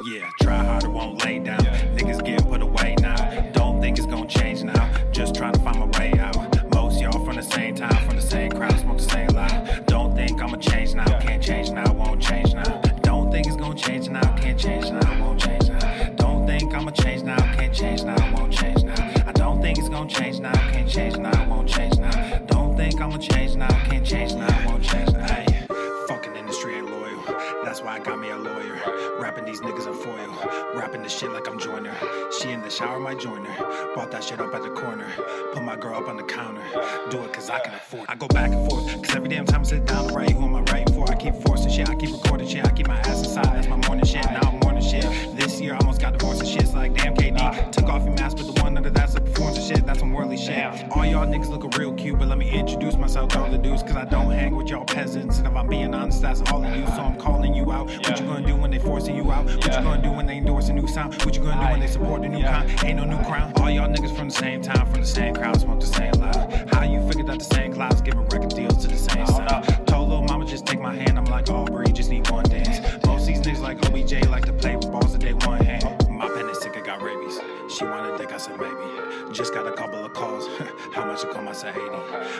Yeah, try harder, won't lay down. Niggas getting put away now. Don't think it's gonna change now. Just trying to find my way out. Most y'all from the same town, from the same crowd, smoke the same loud. Don't think I'ma change now. Can't change now, won't change now. Don't think it's gonna change now. Can't change now, won't change now. Don't think I'ma change now. Can't change now, won't change now. I don't think it's gonna change now. Can't change now, won't change now. Don't think I'ma change now. Can't change now, won't change now. Ay, fucking industry ain't loyal. That's why I got me a lawyer. Rapping these niggas a foil. Rapping this shit like I'm Joyner. She in the shower, might join her. Bought that shit up at the corner. Put my girl up on the counter. Do it cause I can afford it. I go back and forth. Cause every damn time I sit down to write, who am I writing for? I keep forcing shit. I keep recording shit. I keep my ass inside. That's my morning shit. Now I'm morning shit. This year I almost got divorced and shit. It's like damn KD. Took off your mask, but the one under that's a performance and shit. That's some worldly shit. All y'all niggas looking real cute, but let me introduce myself to all the dudes. Cause I don't hang with y'all peasants. And if I'm being honest, that's all of you. So I'm calling you out. What you gonna do when they forcing you out? What you gonna do when they endorse a new sound? What you gonna do when they support the new kind? Ain't no new crown. All y'all niggas from the same town, from the same crowd, smoke the same loud. How you figured that the same clouds giving record deals to the same sound? Told little mama just take my hand. I'm like Aubrey, just need one dance. Most these niggas like OBJ like to play with balls that they one hand. My pen is sick, I got rabies. She wanted dick, I said maybe. Just got a couple of calls. How much it come? I said 80.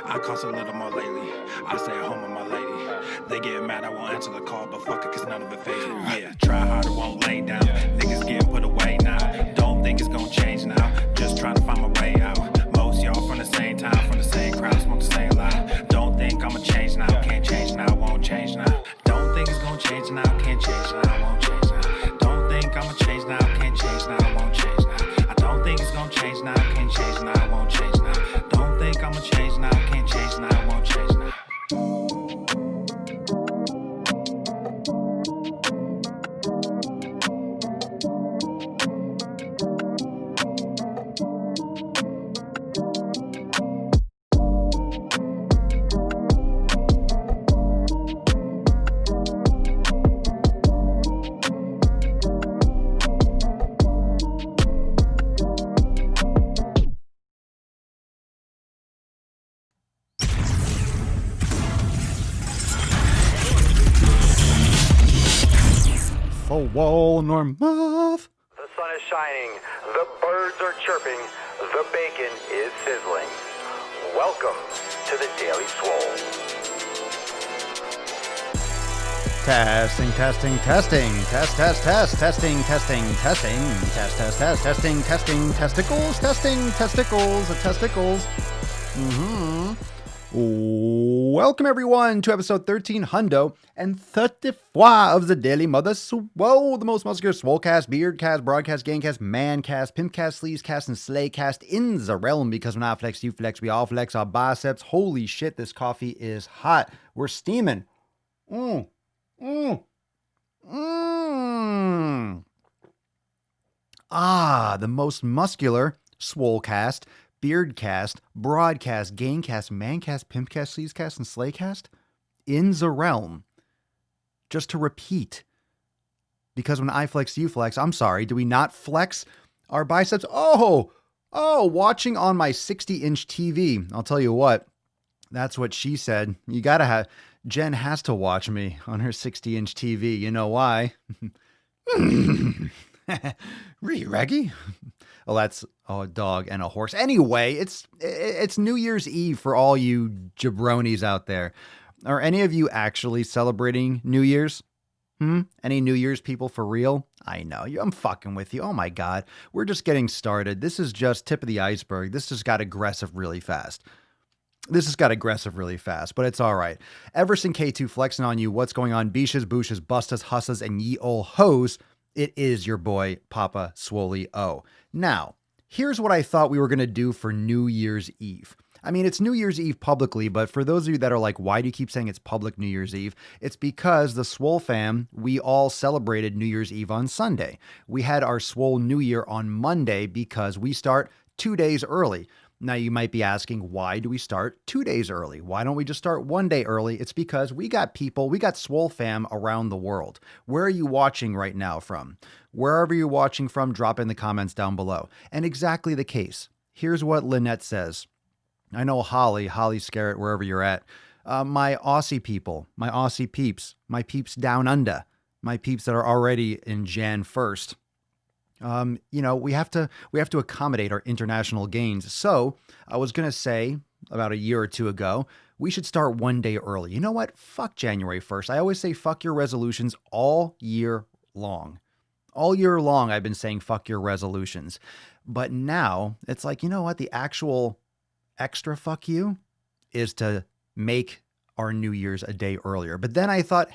I cost a little more lately. I stay at home with my lady. They get mad, I won't answer the call, but fuck it, cause none of it fazes me. Yeah, try harder, won't lay down. Niggas getting put away now. Don't think it's gonna change now. Just trying to find my way out. Most y'all from the same town, from the same crowd, smoke the same loud. Don't think I'ma change now. Can't change now, won't change now. Don't think it's gonna change now. Can't change now, won't change now. Don't think I'ma change now. Can't change now, won't change now. I don't think it's gonna change now. Can't change now, won't change now. Don't think I'ma change now. Can't change now, won't change now. Swole Normuff. The sun is shining, the birds are chirping, the bacon is sizzling. Welcome to the Daily Swole. Testing, testing, testing, test, test, test, testing, testing, testing, test, test, test, testing, testing, testicles, testing, testicles, testicles. Welcome everyone to episode 1300 and 34 of the Daily Mother Swole, the most muscular swolecast, beardcast, broadcast, gangcast, mancast, pimpcast, sleazecast, and slaycast in the realm, because when I flex, you flex, we all flex our biceps. Holy shit, this coffee is hot. We're steaming. The most muscular swolecast, beardcast, broadcast, gangcast, mancast, pimpcast, sleazecast, and slaycast in the realm. Just to repeat, because when I flex, you flex. I'm sorry, do we not flex our biceps? Oh, watching on my 60-inch TV. I'll tell you what, that's what she said. You gotta have, Jen has to watch me on her 60-inch TV. You know why? Really, Reggie? Oh, that's a dog and a horse. Anyway, it's New Year's Eve for all you jabronis out there. Are any of you actually celebrating New Year's? Any New Year's people for real? I know, I'm fucking with you. Oh my God. We're just getting started. This is just tip of the iceberg. This just got aggressive really fast. But it's all right. Everson K2 flexing on you. What's going on? Beaches, booshes, bustas, hussas, and ye ol' hoes. It is your boy, Papa Swole O. Now, here's what I thought we were going to do for New Year's Eve. I mean, it's New Year's Eve publicly, but for those of you that are like, why do you keep saying it's public New Year's Eve? It's because the Swole fam, we all celebrated New Year's Eve on Sunday. We had our Swole New Year on Monday because we start 2 days early. Now, you might be asking, why do we start 2 days early? Why don't we just start 1 day early? It's because we got Swole fam around the world. Where are you watching right now from? Wherever you're watching from, drop in the comments down below. And exactly the case. Here's what Lynette says. I know Holly Scarrett, wherever you're at. My Aussie people, my Aussie peeps, my peeps down under. my peeps that are already in Jan 1st, we have to accommodate our international gains. So I was going to say about a year or two ago, we should start one day early. You know what? Fuck January 1st. I always say fuck your resolutions all year long. All year long, I've been saying fuck your resolutions. But now it's like, you know what? The actual extra fuck you is to make our New Year's a day earlier. But then I thought,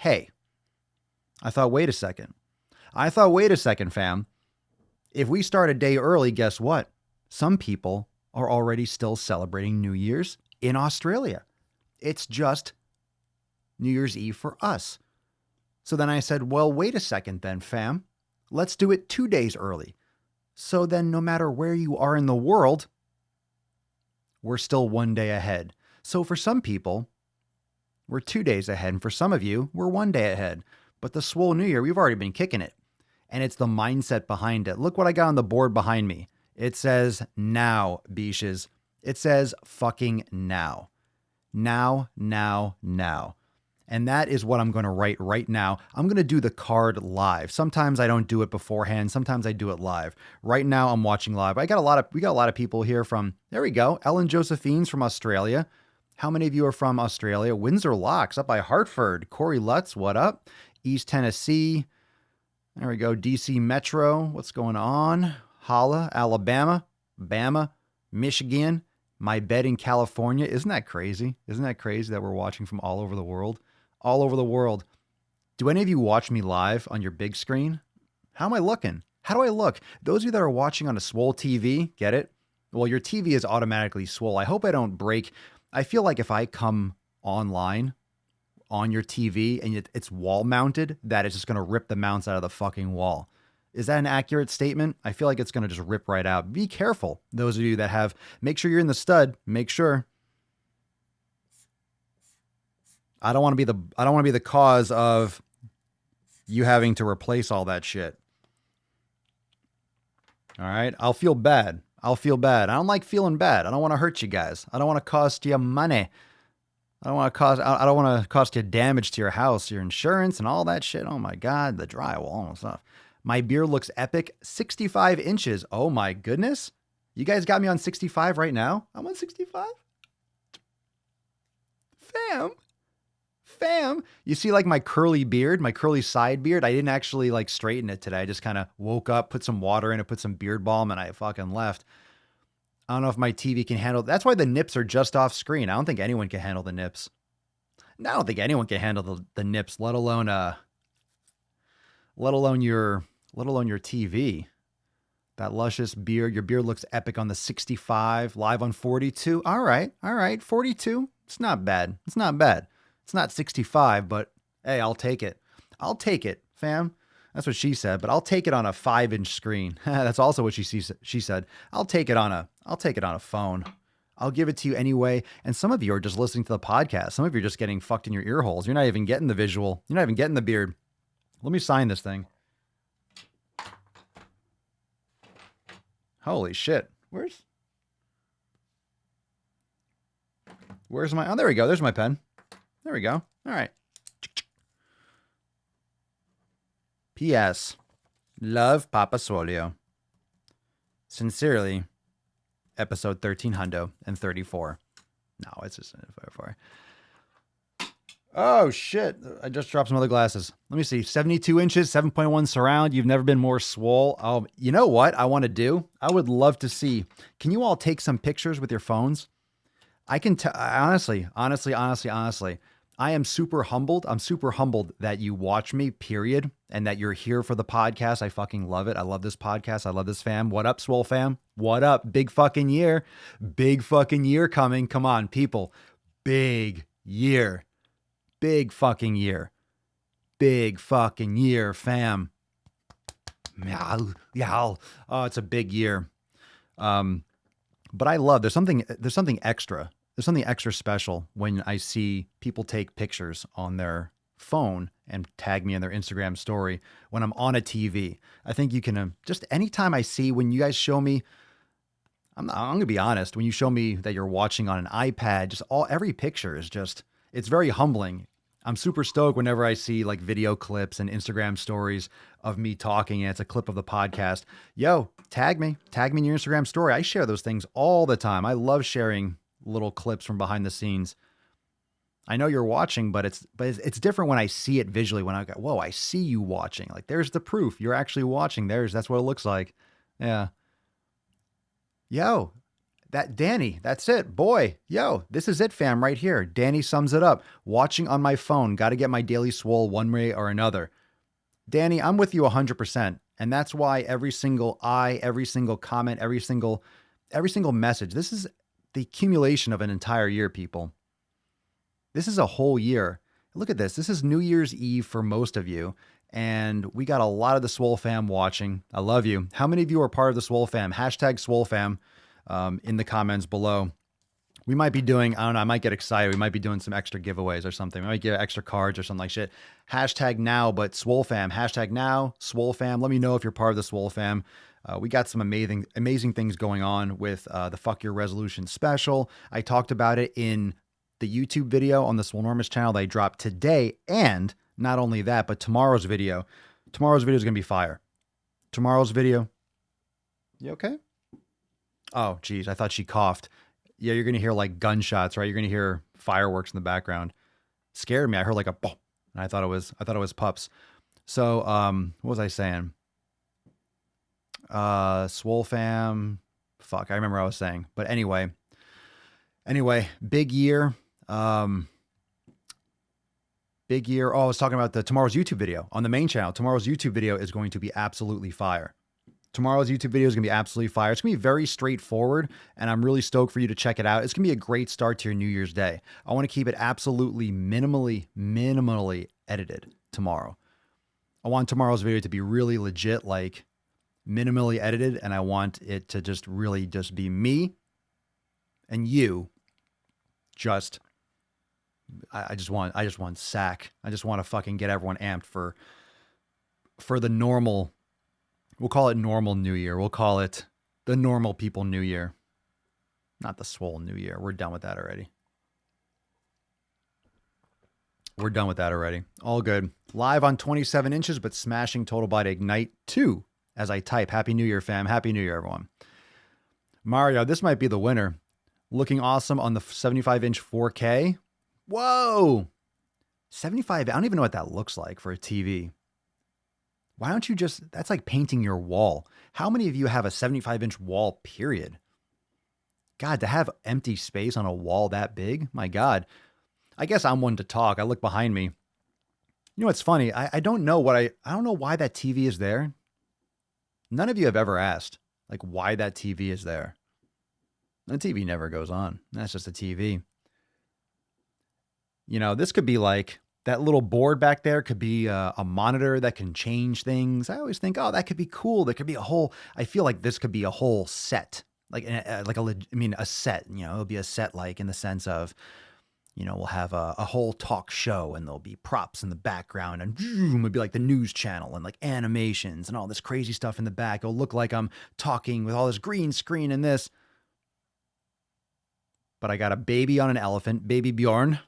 wait a second. Fam. If we start a day early, guess what? Some people are already still celebrating New Year's in Australia. It's just New Year's Eve for us. So then I said, well, wait a second then, fam. Let's do it 2 days early. So then no matter where you are in the world, we're still 1 day ahead. So for some people, we're 2 days ahead. And for some of you, we're 1 day ahead. But the Swole New Year, we've already been kicking it. And it's the mindset behind it. Look what I got on the board behind me. It says now, beaches. It says fucking now. Now, now, now. And that is what I'm going to write right now. I'm going to do the card live. Sometimes I don't do it beforehand. Sometimes I do it live. Right now I'm watching live. We got a lot of people here from, there we go. Ellen Josephine's from Australia. How many of you are from Australia? Windsor Locks up by Hartford. Corey Lutz, what up? East Tennessee. There we go. DC Metro. What's going on? Holla, Alabama, Bama, Michigan, my bed in California. Isn't that crazy? Isn't that crazy that we're watching from all over the world? All over the world. Do any of you watch me live on your big screen? How am I looking? How do I look? Those of you that are watching on a Swole TV, get it? Well, your TV is automatically Swole. I hope I don't break. I feel like if I come online on your TV and it's wall mounted, that it's just going to rip the mounts out of the fucking wall. Is that an accurate statement? I feel like it's going to just rip right out. Be careful. Those of you that have, make sure you're in the stud. Make sure. I don't want to be the cause of you having to replace all that shit. All right. I'll feel bad. I don't like feeling bad. I don't want to hurt you guys. I don't want to cost you money. I don't want to cost you damage to your house, your insurance and all that shit. Oh my God, the drywall and stuff. My beer looks epic. 65 inches. Oh my goodness. You guys got me on 65 right now? I'm on 65? Fam. You see like my curly beard, my curly side beard? I didn't actually like straighten it today. I just kind of woke up, put some water in it, put some beard balm, and I fucking left. I don't know if my TV can handle. That's why the nips are just off screen. I don't think anyone can handle the nips. I don't think anyone can handle the nips, let alone your TV. That luscious beard. Your beard looks epic on the 65, live on 42. All right. 42. It's not bad. It's not 65, but hey, I'll take it. Fam. That's what she said, but I'll take it on a 5-inch screen. That's also what she said. I'll take it on a phone. I'll give it to you anyway. And some of you are just listening to the podcast. Some of you are just getting fucked in your ear holes. You're not even getting the visual. You're not even getting the beard. Let me sign this thing. Holy shit. Where's my, oh, there we go. There's my pen. There we go. All right. P.S. Love Papa Swolio. Sincerely, episode 1334. No, it's just 34. Oh, shit. I just dropped some other glasses. Let me see. 72 inches, 7.1 surround. You've never been more swole. You know what I want to do? I would love to see. Can you all take some pictures with your phones? I can honestly, I am super humbled. I'm super humbled that you watch me, period, and that you're here for the podcast. I fucking love it. I love this podcast. I love this fam. What up, Swole fam? What up? Big fucking year. Big fucking year coming. Come on, people. Big year. Big fucking year. Big fucking year, fam. Yeah. Oh, it's a big year. But I love, there's something extra. There's something extra special when I see people take pictures on their phone and tag me in their Instagram story when I'm on a TV. I think you can just anytime I see when you guys show me, I'm going to be honest, when you show me that you're watching on an iPad, every picture is just, it's very humbling. I'm super stoked whenever I see like video clips and Instagram stories of me talking and it's a clip of the podcast. Yo, tag me in your Instagram story. I share those things all the time. I love sharing little clips from behind the scenes. I know you're watching, but it's different when I see it visually. When I go, whoa, I see you watching. Like there's the proof. You're actually watching. That's what it looks like. Yeah. Yo, that Danny, that's it. Boy, yo, this is it, fam, right here. Danny sums it up. Watching on my phone. Got to get my daily swole one way or another. Danny, I'm with you 100%. And that's why every single comment, every single message, this is the accumulation of an entire year, people. This is a whole year. Look at this. This is New Year's Eve for most of you. And we got a lot of the Swole fam watching. I love you. How many of you are part of the Swole fam? Hashtag Swole fam in the comments below. We might be doing, I don't know, I might get excited. We might be doing some extra giveaways or something. We might give extra cards or something like shit. Hashtag now, but Swole fam. Hashtag now, Swole fam. Let me know if you're part of the Swole fam. We got some amazing things going on with the Fuck Your Resolution special. I talked about it in the YouTube video on the Swolenormous channel that I dropped today. And not only that, but tomorrow's video. Tomorrow's video is going to be fire. Tomorrow's video. You okay? Oh, geez. I thought she coughed. Yeah, you're going to hear like gunshots, right? You're going to hear fireworks in the background. Scared me. I heard like a boom. And I thought it was pups. So, what was I saying? Swole fam. Fuck, I remember what I was saying. But anyway, big year. Big year. Oh, I was talking about tomorrow's YouTube video on the main channel. Tomorrow's YouTube video is going to be absolutely fire. Tomorrow's YouTube video is going to be absolutely fire. It's going to be very straightforward, and I'm really stoked for you to check it out. It's going to be a great start to your New Year's Day. I want to keep it absolutely minimally edited tomorrow. I want tomorrow's video to be really legit, like minimally edited, and I want it to just really just be me and you. I just want sack. I just want to fucking get everyone amped for the normal. We'll call it normal New Year. We'll call it the normal people New Year. Not the Swole New Year. We're done with that already. All good. Live on 27 inches, but smashing total by Ignite 2 as I type. Happy New Year, fam. Happy New Year, everyone. Mario, this might be the winner. Looking awesome on the 75-inch 4K. Whoa. 75. I don't even know what that looks like for a TV. Why don't you that's like painting your wall. How many of you have a 75-inch wall, period? God, to have empty space on a wall that big? My God. I guess I'm one to talk. I look behind me. You know what's funny? I don't know I don't know why that TV is there. None of you have ever asked, like, why that TV is there. The TV never goes on. That's just a TV. You know, this could be like, that little board back there could be a monitor that can change things. I always think, oh, that could be cool. There could be I feel like this could be a whole set. A set, you know, it'll be a set like in the sense of, you know, we'll have a whole talk show and there'll be props in the background and it'll be like the news channel and like animations and all this crazy stuff in the back. It'll look like I'm talking with all this green screen and this. But I got a baby on an elephant, baby Bjorn.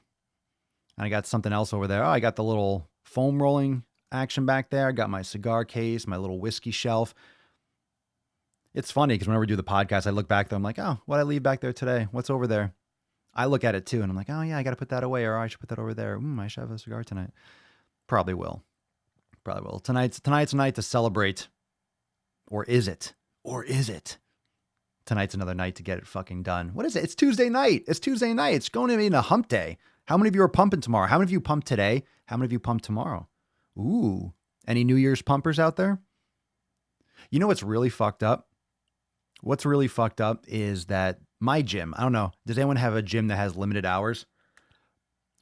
And I got something else over there. Oh, I got the little foam rolling action back there. I got my cigar case, my little whiskey shelf. It's funny because whenever we do the podcast, I look back there. I'm like, oh, what'd I leave back there today? What's over there? I look at it too. And I'm like, oh yeah, I got to put that away. Or I should put that over there. I should have a cigar tonight. Probably will. Tonight's a night to celebrate. Or is it? Tonight's another night to get it fucking done. What is it? It's Tuesday night. It's going to be a hump day. How many of you are pumping tomorrow? How many of you pump today? How many of you pump tomorrow? Ooh, any New Year's pumpers out there? You know what's really fucked up? What's really fucked up is that my gym, I don't know, does anyone have a gym that has limited hours?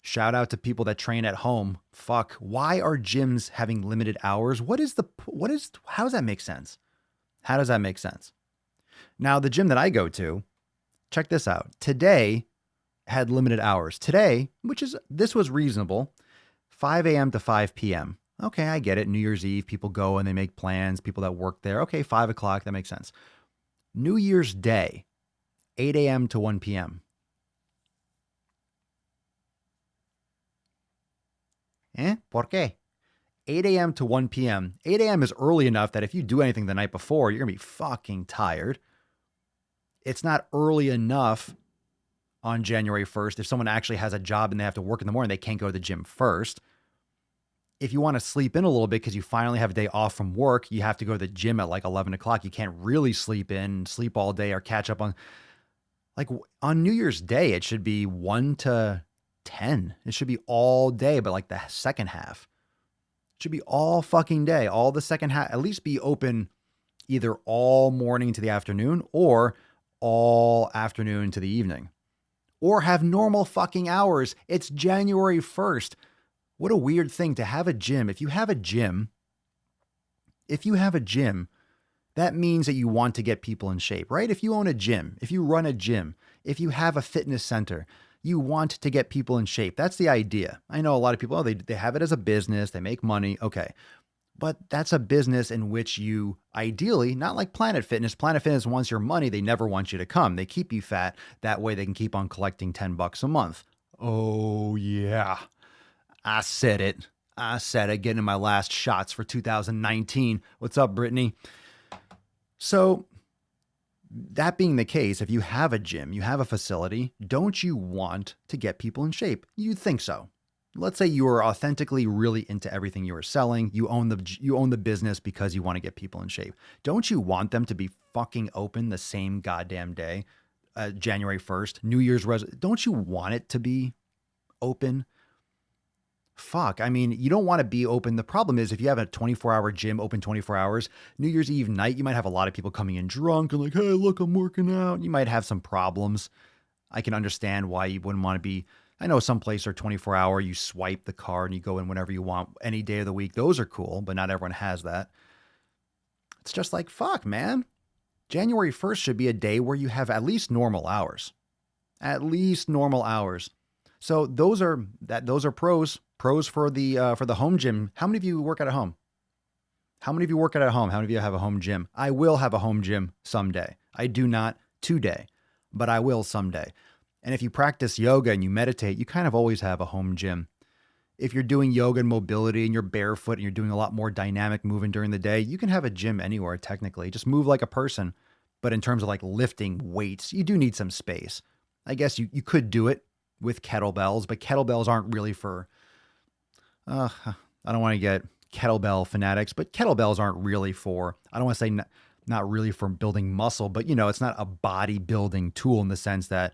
Shout out to people that train at home. Fuck, why are gyms having limited hours? How does that make sense? Now, the gym that I go to, check this out. Today had limited hours. Today, this was reasonable, 5 a.m. to 5 p.m. Okay, I get it. New Year's Eve, people go and they make plans, people that work there. Okay, 5 o'clock, that makes sense. New Year's Day, 8 a.m. to 1 p.m. Por qué? 8 a.m. to 1 p.m. 8 a.m. is early enough that if you do anything the night before, you're going to be fucking tired. It's not early enough on January 1st. If someone actually has a job and they have to work in the morning, they can't go to the gym first. If you want to sleep in a little bit because you finally have a day off from work, you have to go to the gym at like 11 o'clock. You can't really sleep in, sleep all day or catch up on, like on New Year's Day, it should be 1 to 10. It should be all day, but like the second half. It should be all fucking day. All the second half, at least be open either all morning to the afternoon or all afternoon to the evening. Or have normal fucking hours. It's January 1st. What a weird thing to have a gym. If you have a gym, that means that you want to get people in shape, right? If you own a gym, if you run a gym, if you have a fitness center, you want to get people in shape. That's the idea. I know a lot of people, they have it as a business, they make money. Okay. But that's a business in which you ideally, not like Planet Fitness. Planet Fitness wants your money. They never want you to come. They keep you fat. That way they can keep on collecting $10 a month. Oh, yeah. I said it. Getting my last shots for 2019. What's up, Brittany? So that being the case, if you have a gym, you have a facility, don't you want to get people in shape? You'd think so. Let's say you are authentically really into everything you are selling. You own the business because you want to get people in shape. Don't you want them to be fucking open the same goddamn day, January 1st, New Year's don't you want it to be open? Fuck. I mean, you don't want to be open. The problem is if you have a 24-hour gym open 24 hours, New Year's Eve night, you might have a lot of people coming in drunk and like, hey, look, I'm working out. You might have some problems. I can understand why you wouldn't want to be. I know some places are 24-hour. You swipe the card and you go in whenever you want, any day of the week. Those are cool, but not everyone has that. It's just like, fuck, man. January 1st should be a day where you have at least normal hours. At least normal hours. So those are pros. Pros for the home gym. How many of you work at home? How many of you work at home? How many of you have a home gym? I will have a home gym someday. I do not today, but I will someday. And if you practice yoga and you meditate, you kind of always have a home gym. If you're doing yoga and mobility and you're barefoot and you're doing a lot more dynamic moving during the day, you can have a gym anywhere technically. Just move like a person. But in terms of like lifting weights, you do need some space. I guess you could do it with kettlebells, but kettlebells aren't really for, I don't want to get kettlebell fanatics, but kettlebells aren't really for, I don't want to say not really for building muscle, but it's not a bodybuilding tool in the sense that,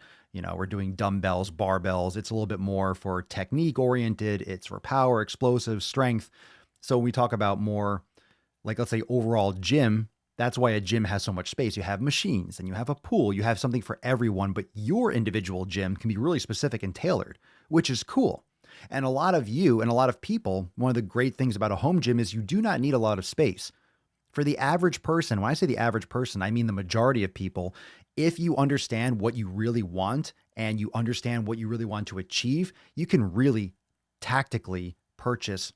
we're doing dumbbells, barbells. It's a little bit more for technique oriented. It's for power, explosive, strength. So when we talk about more like, let's say overall gym, that's why a gym has so much space. You have machines and you have a pool, you have something for everyone, but your individual gym can be really specific and tailored, which is cool. And a lot of you and a lot of people, one of the great things about a home gym is you do not need a lot of space. For the average person, when I say the average person, I mean the majority of people, if you understand what you really want and you understand what you really want to achieve, you can really tactically purchase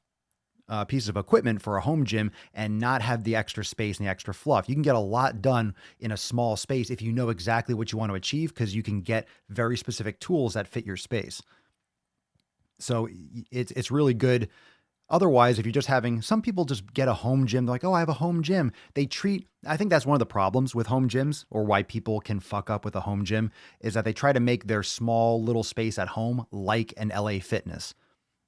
pieces of equipment for a home gym and not have the extra space and the extra fluff. You can get a lot done in a small space if you know exactly what you want to achieve because you can get very specific tools that fit your space. So it's really good. Otherwise, if you're just having, some people just get a home gym. They're like, oh, I have a home gym. I think that's one of the problems with home gyms, or why people can fuck up with a home gym, is that they try to make their small little space at home like an LA Fitness.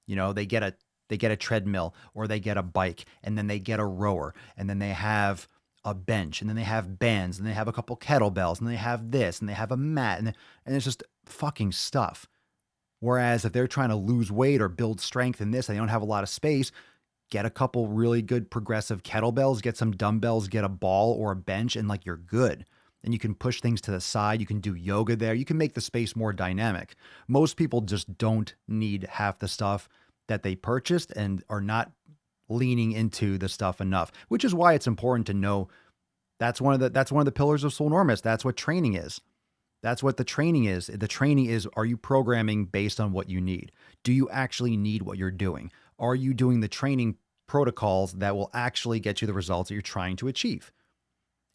They get a treadmill or they get a bike and then they get a rower and then they have a bench and then they have bands and they have a couple kettlebells and they have this and they have a mat and it's just fucking stuff. Whereas if they're trying to lose weight or build strength in this, and they don't have a lot of space, get a couple really good progressive kettlebells, get some dumbbells, get a ball or a bench, and like you're good. And you can push things to the side. You can do yoga there. You can make the space more dynamic. Most people just don't need half the stuff that they purchased and are not leaning into the stuff enough, which is why it's important to know that's one of the pillars of Swolenormous. That's what training is. That's what the training is. The training is, are you programming based on what you need? Do you actually need what you're doing? Are you doing the training protocols that will actually get you the results that you're trying to achieve?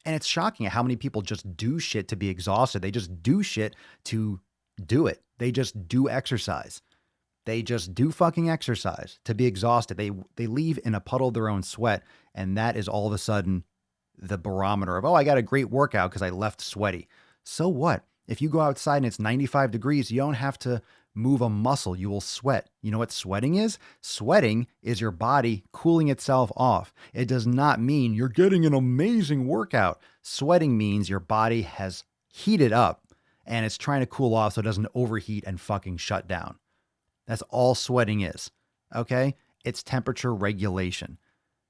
And it's shocking how many people just do shit to be exhausted. They just do shit to do it. They just do exercise. They just do fucking exercise to be exhausted. They leave in a puddle of their own sweat, and that is all of a sudden the barometer of, oh, I got a great workout because I left sweaty. So what? If you go outside and it's 95 degrees, you don't have to move a muscle. You will sweat. You know what sweating is? Sweating is your body cooling itself off. It does not mean you're getting an amazing workout. Sweating means your body has heated up and it's trying to cool off so it doesn't overheat and fucking shut down. That's all sweating is. Okay? It's temperature regulation.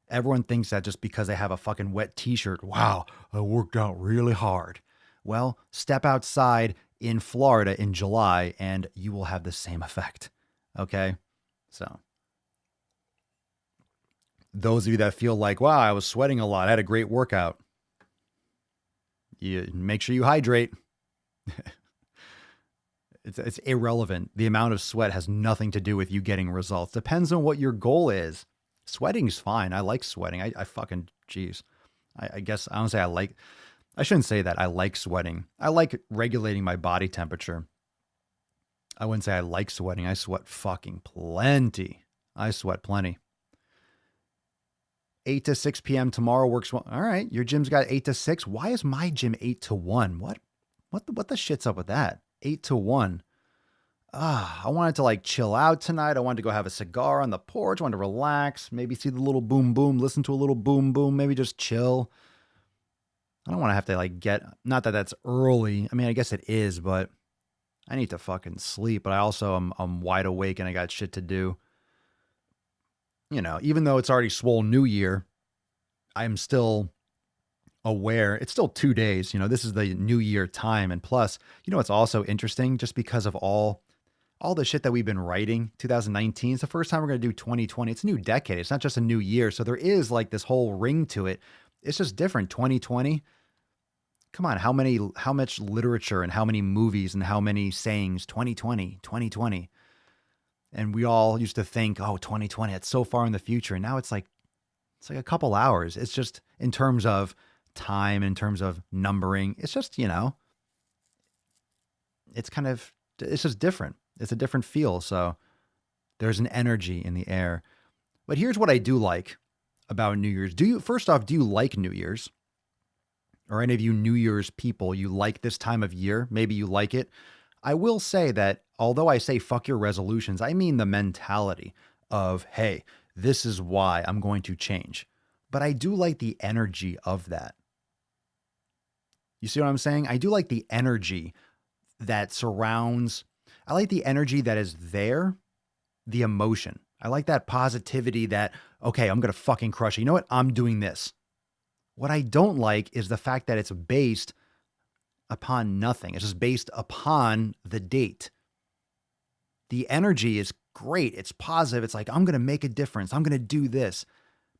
Everyone thinks that just because they have a fucking wet t-shirt, wow, I worked out really hard. Well, step outside in Florida in July and you will have the same effect. Okay? So, those of you that feel like, wow, I was sweating a lot, I had a great workout. You make sure you hydrate. It's irrelevant. The amount of sweat has nothing to do with you getting results. Depends on what your goal is. Sweating's fine. I like sweating. I fucking, geez. I guess I don't say I shouldn't say that. I like sweating. I like regulating my body temperature. I wouldn't say I like sweating. I sweat fucking plenty. I sweat plenty. 8 to 6 p.m. tomorrow works well. All right. Your gym's got 8 to 6. Why is my gym 8 to 1? What the shit's up with that? 8 to 1. I wanted to like chill out tonight. I wanted to go have a cigar on the porch. I wanted to relax, maybe see the little boom boom, listen to a little boom boom, maybe just chill. I don't want to have to like not that that's early. I mean, I guess it is, but I need to fucking sleep. But I also I'm wide awake and I got shit to do. You know, even though it's already Swole New Year, I'm still aware. It's still 2 days. You know, this is the New Year time. And plus, you know, it's also interesting just because of all the shit that we've been writing. 2019 is the first time we're going to do 2020. It's a new decade. It's not just a new year. So there is like this whole ring to it. It's just different. 2020. Come on. How much literature and how many movies and how many sayings, 2020, 2020. And we all used to think, oh, 2020, it's so far in the future. And now it's like a couple hours. It's just in terms of time, in terms of numbering. It's just, you know, it's just different. It's a different feel. So there's an energy in the air. But here's what I do like about New Year's. First off, do you like New Year's? Or any of you New Year's people, you like this time of year? Maybe you like it. I will say that although I say fuck your resolutions, I mean the mentality of, hey, this is why I'm going to change. But I do like the energy of that. You see what I'm saying? I do like the energy that surrounds. I like the energy that is there, the emotion. I like that positivity that, okay, I'm going to fucking crush it. You know what? I'm doing this. What I don't like is the fact that it's based upon nothing. It's just based upon the date. The energy is great. It's positive. It's like, I'm going to make a difference. I'm going to do this.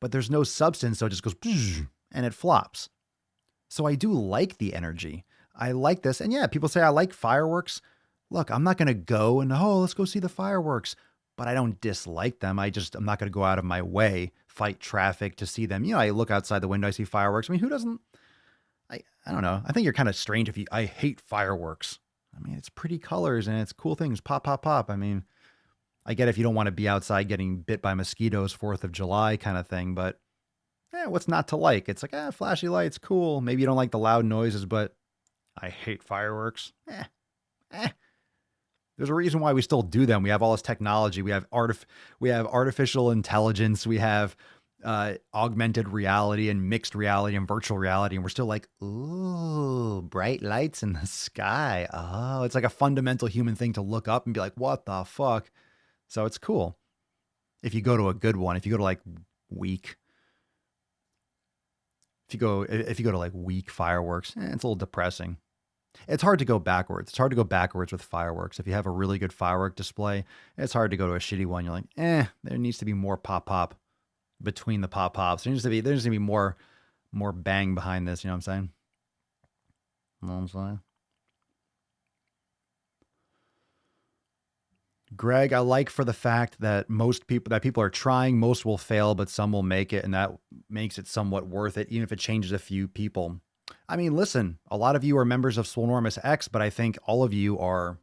But there's no substance, so it just goes and it flops. So I do like the energy. I like this. And yeah, people say I like fireworks. Look, I'm not going to go and, let's go see the fireworks. But I don't dislike them. I'm not going to go out of my way, fight traffic to see them. You know, I look outside the window, I see fireworks. I mean, who doesn't? I don't know. I think you're kind of strange if I hate fireworks. I mean, it's pretty colors and it's cool things. Pop, pop, pop. I mean, I get if you don't want to be outside getting bit by mosquitoes, 4th of July kind of thing. But what's not to like? It's like, flashy lights, cool. Maybe you don't like the loud noises, but I hate fireworks. There's a reason why we still do them. We have all this technology. We have artificial intelligence. We have augmented reality and mixed reality and virtual reality. And we're still like, ooh, bright lights in the sky. Oh, it's like a fundamental human thing to look up and be like, what the fuck? So it's cool. If you go to a good one, if you go to like weak, if you go to like weak fireworks, it's a little depressing. It's hard to go backwards. It's hard to go backwards with fireworks. If you have a really good firework display, it's hard to go to a shitty one. You're like, there needs to be more pop between the pop-pops. There needs to be more bang behind this. You know what I'm saying? You know what I'm saying? Greg, I like for the fact that people are trying, most will fail, but some will make it. And that makes it somewhat worth it, even if it changes a few people. I mean, listen, a lot of you are members of Swolenormous X, but I think all of you are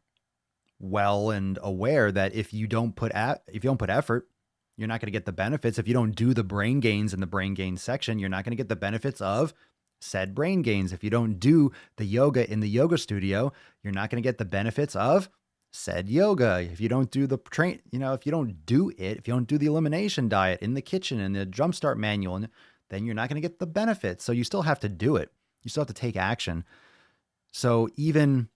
well and aware that if you don't put effort, you're not going to get the benefits. If you don't do the brain gains in the brain gains section, you're not going to get the benefits of said brain gains. If you don't do the yoga in the yoga studio, you're not going to get the benefits of said yoga. If you don't do the if you don't do it, if you don't do the elimination diet in the kitchen and the jumpstart manual, then you're not going to get the benefits. So you still have to do it. You still have to take action. So even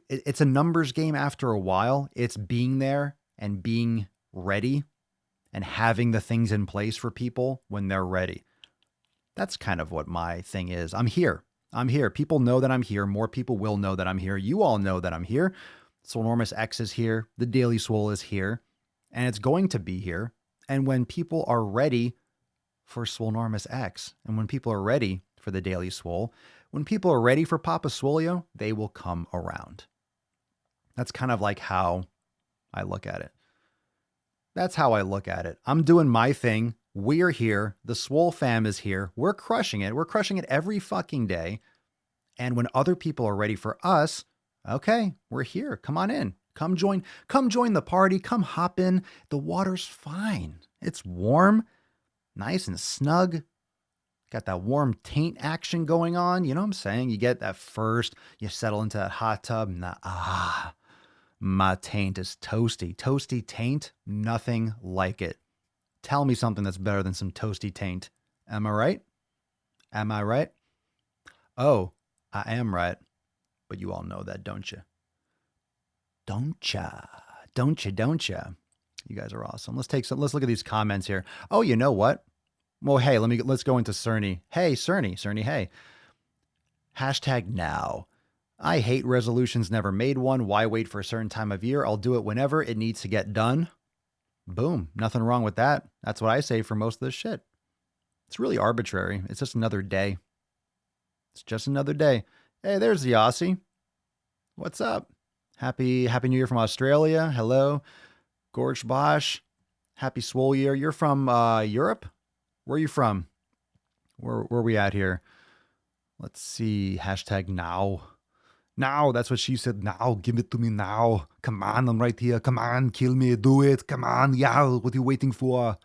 it's a numbers game after a while. It's being there and being ready and having the things in place for people when they're ready. That's kind of what my thing is. I'm here. People know that I'm here. More people will know that I'm here. You all know that I'm here. Swolenormous X is here. The Daily Swole is here. And it's going to be here. And when people are ready for Swolenormous X, and when people are ready for the Daily Swole, when people are ready for Papa Swolio, they will come around. That's kind of like how I look at it. That's how I look at it. I'm doing my thing. We're here. The Swole fam is here. We're crushing it. We're crushing it every fucking day. And when other people are ready for us, okay, we're here. Come on in. Come join the party. Come hop in. The water's fine. It's warm, nice and snug. Got that warm taint action going on. You know what I'm saying? You get that first, you settle into that hot tub and my taint is toasty. Toasty taint, nothing like it. Tell me something that's better than some toasty taint. Am I right? Am I right? Oh, I am right. But you all know that, don't you? Don't ya? Don't ya? You guys are awesome. Let's look at these comments here. Oh, you know what? Well, hey, let's go into Cerny. Hey, Cerny, hey. Hashtag now. I hate resolutions, never made one. Why wait for a certain time of year? I'll do it whenever it needs to get done. Boom. Nothing wrong with that. That's what I say for most of this shit. It's really arbitrary. It's just another day. It's just another day. Hey, there's the Aussie. What's up? Happy New Year from Australia. Hello. Gorge Bosch. Happy Swole Year. You're from Europe? Where are you from? Where are we at here? Let's see. Hashtag now. Now, that's what she said. Now, give it to me now. Come on, I'm right here. Come on, kill me. Do it. Come on. Yeah, what are you waiting for?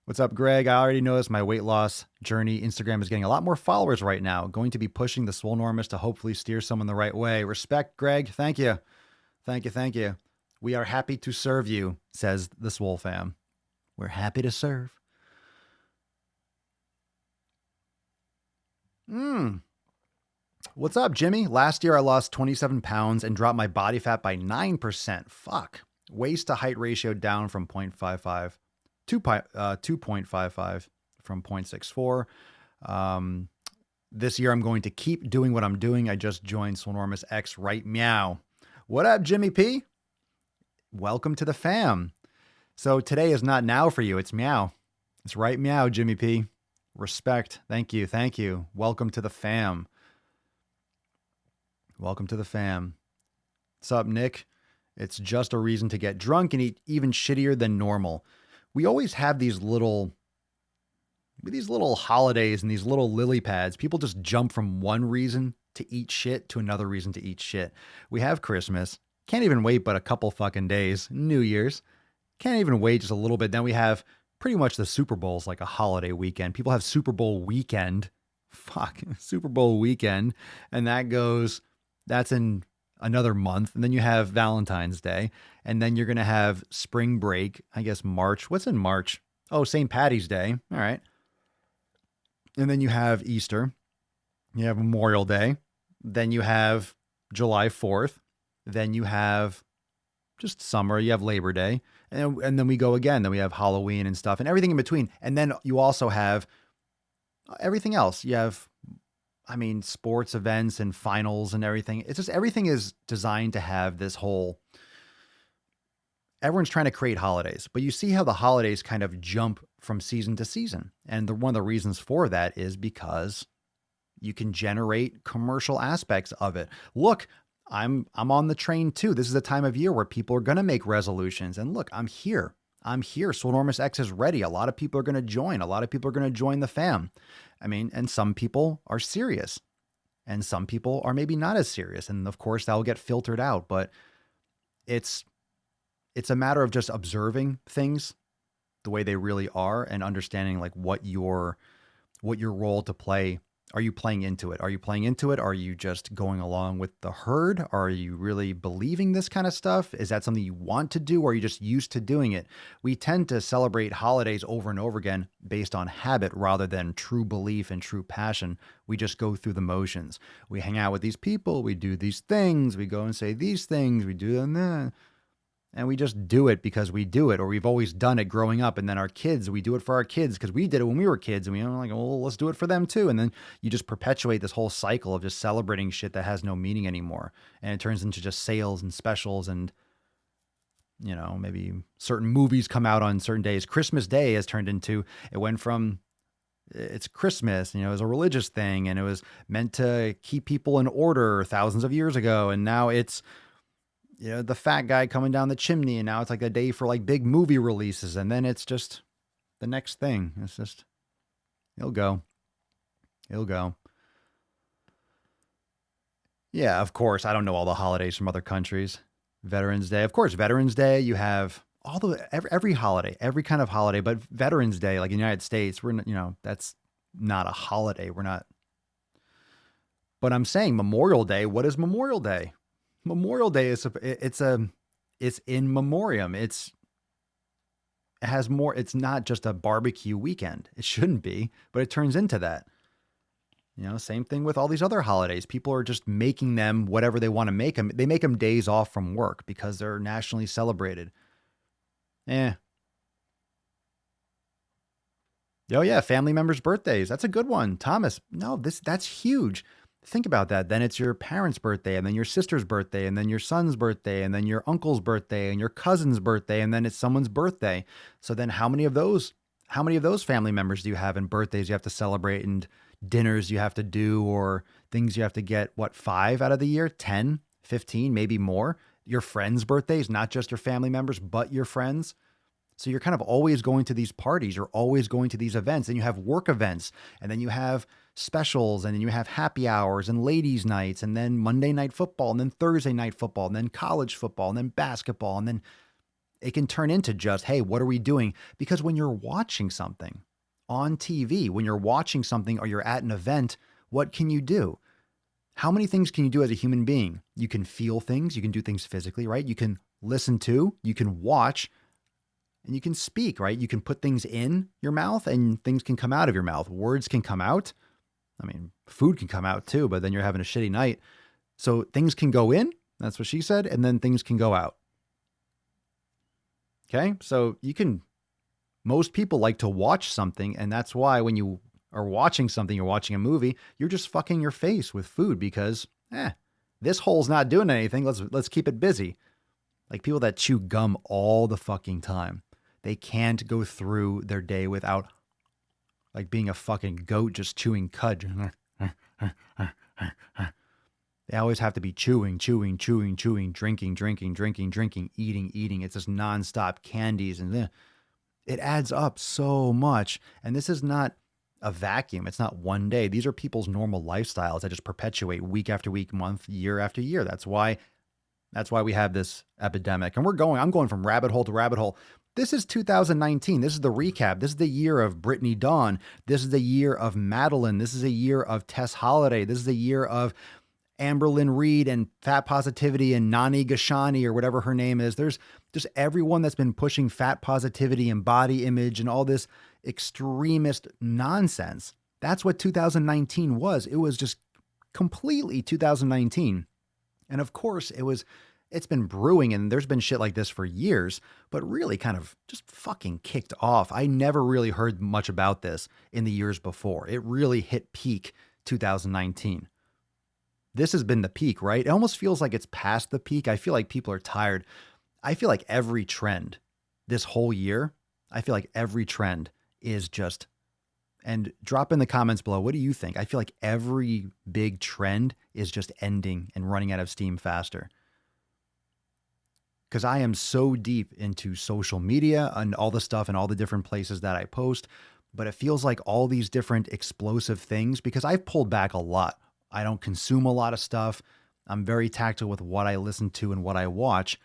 What's up, Greg? I already noticed my weight loss journey. Instagram is getting a lot more followers right now. Going to be pushing the Swolenormous to hopefully steer someone the right way. Respect, Greg. Thank you. Thank you. We are happy to serve you, says the Swole fam. We're happy to serve. What's up, Jimmy? Last year I lost 27 pounds and dropped my body fat by 9%. Fuck. Waist to height ratio down from 0.55 to 2.55 from 0.64. This year I'm going to keep doing what I'm doing. I just joined Swolenormous X right meow. What up, Jimmy P? Welcome to the fam. So today is not now for you. It's meow. It's right meow, Jimmy P. Respect. Thank you. Welcome to the fam. Welcome to the fam. What's up, Nick? It's just a reason to get drunk and eat even shittier than normal. We always have these little holidays and these little lily pads. People just jump from one reason to eat shit to another reason to eat shit. We have Christmas. Can't even wait but a couple fucking days. New Year's. Can't even wait just a little bit. Then we have pretty much the Super Bowl's like a holiday weekend. People have Super Bowl weekend. Super Bowl weekend. And that's in another month. And then you have Valentine's Day. And then you're going to have spring break, I guess March. What's in March? Oh, St. Patty's Day. All right. And then you have Easter. You have Memorial Day. Then you have July 4th. Then you have just summer. You have Labor Day. And then we go again. Then we have Halloween and stuff and everything in between. And then you also have everything else. You have, sports events and finals and everything. It's just everything is designed to have this whole, everyone's trying to create holidays, but you see how the holidays kind of jump from season to season. And one of the reasons for that is because you can generate commercial aspects of it. Look, I'm on the train too. This is a time of year where people are going to make resolutions. And look, I'm here. Swolenormous X is ready. A lot of people are going to join. A lot of people are going to join the fam. And some people are serious And some people are maybe not as serious. And of course, that will get filtered out. But it's a matter of just observing things the way they really are and understanding like what your role to play. Are you playing into it? Are you playing into it? Are you just going along with the herd? Are you really believing this kind of stuff? Is that something you want to do, or are you just used to doing it? We tend to celebrate holidays over and over again based on habit rather than true belief and true passion. We just go through the motions. We hang out with these people. We do these things. We go and say these things. We do them. And we just do it because we do it, or we've always done it growing up. And then our kids, we do it for our kids because we did it when we were kids. And we're like, well, let's do it for them too. And then you just perpetuate this whole cycle of just celebrating shit that has no meaning anymore. And it turns into just sales and specials. And, you know, maybe certain movies come out on certain days. Christmas Day has turned into, it went from, it's Christmas, you know, it was a religious thing and it was meant to keep people in order thousands of years ago. And now it's, you know, the fat guy coming down the chimney, and now it's like a day for like big movie releases, and then it's just the next thing. It's just, it'll go. Yeah, of course, I don't know all the holidays from other countries. Veterans Day, of course, Veterans Day, you have all the, every holiday, every kind of holiday, but Veterans Day, like in the United States, we're, you know, that's not a holiday. We're not, but I'm saying Memorial Day, what is Memorial Day? Memorial Day is it's in memoriam. It has more. It's not just a barbecue weekend. It shouldn't be, but it turns into that. You know, same thing with all these other holidays. People are just making them whatever they want to make them. They make them days off from work because they're nationally celebrated. Oh yeah, family members' birthdays. That's a good one, Thomas. No, that's huge. Think about that. Then it's your parents' birthday, and then your sister's birthday, and then your son's birthday, and then your uncle's birthday, and your cousin's birthday, and then it's someone's birthday. So then how many of those family members do you have, and birthdays you have to celebrate, and dinners you have to do, or things you have to get, 5 out of the year, 10, 15, maybe more? Your friends' birthdays, not just your family members, but your friends. So you're kind of always going to these parties. You're always going to these events, and you have work events, and then you have specials, and then you have happy hours and ladies' nights, and then Monday night football, and then Thursday night football, and then college football, and then basketball. And then it can turn into just, hey, what are we doing? Because when you're watching something on TV, when you're watching something or you're at an event, what can you do? How many things can you do as a human being? You can feel things. You can do things physically, right? You can listen to, you can watch, and you can speak, right? You can put things in your mouth and things can come out of your mouth. Words can come out. I mean, food can come out too, but then you're having a shitty night. So things can go in. That's what she said. And then things can go out. Okay. So most people like to watch something. And that's why when you are watching something, you're watching a movie, you're just fucking your face with food because, this hole's not doing anything. Let's keep it busy. Like people that chew gum all the fucking time. They can't go through their day without like being a fucking goat just chewing cud. They always have to be chewing, drinking, eating. It's just nonstop candies and it adds up so much. And this is not a vacuum. It's not one day. These are people's normal lifestyles that just perpetuate week after week, month, year after year. That's why we have this epidemic. And I'm going from rabbit hole to rabbit hole. This is 2019. This is the recap. This is the year of Brittany Dawn. This is the year of Madeline. This is a year of Tess Holliday. This is the year of Amberlynn Reed and fat positivity and Nani Gashani or whatever her name is. There's just everyone that's been pushing fat positivity and body image and all this extremist nonsense. That's what 2019 was. It was just completely 2019. And of course, it's been brewing and there's been shit like this for years, but really kind of just fucking kicked off. I never really heard much about this in the years before. It really hit peak 2019. This has been the peak, right? It almost feels like it's past the peak. I feel like people are tired. I feel like every trend this whole year, is just, and drop in the comments below. What do you think? I feel like every big trend is just ending and running out of steam faster. Because I am so deep into social media and all the stuff and all the different places that I post, but it feels like all these different explosive things, because I've pulled back a lot I don't consume a lot of stuff. I'm very tactile with what I listen to and what I watch.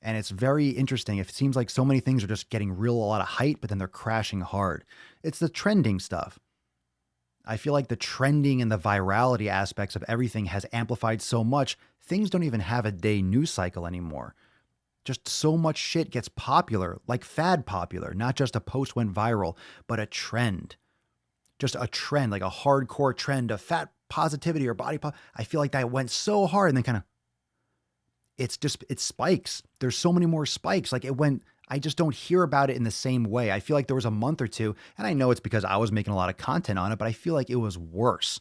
And it's very interesting. It seems like so many things are just getting a lot of hype, but then they're crashing hard. It's the trending stuff. I feel like the trending and the virality aspects of everything has amplified so much. Things don't even have a day news cycle anymore. Just so much shit gets popular, like fad popular, not just a post went viral, but a trend. Just a trend, like a hardcore trend of fat positivity or body I feel like that went so hard and then kind of, it spikes. There's so many more spikes. Like I just don't hear about it in the same way. I feel like there was a month or two, and I know it's because I was making a lot of content on it, but I feel like it was worse.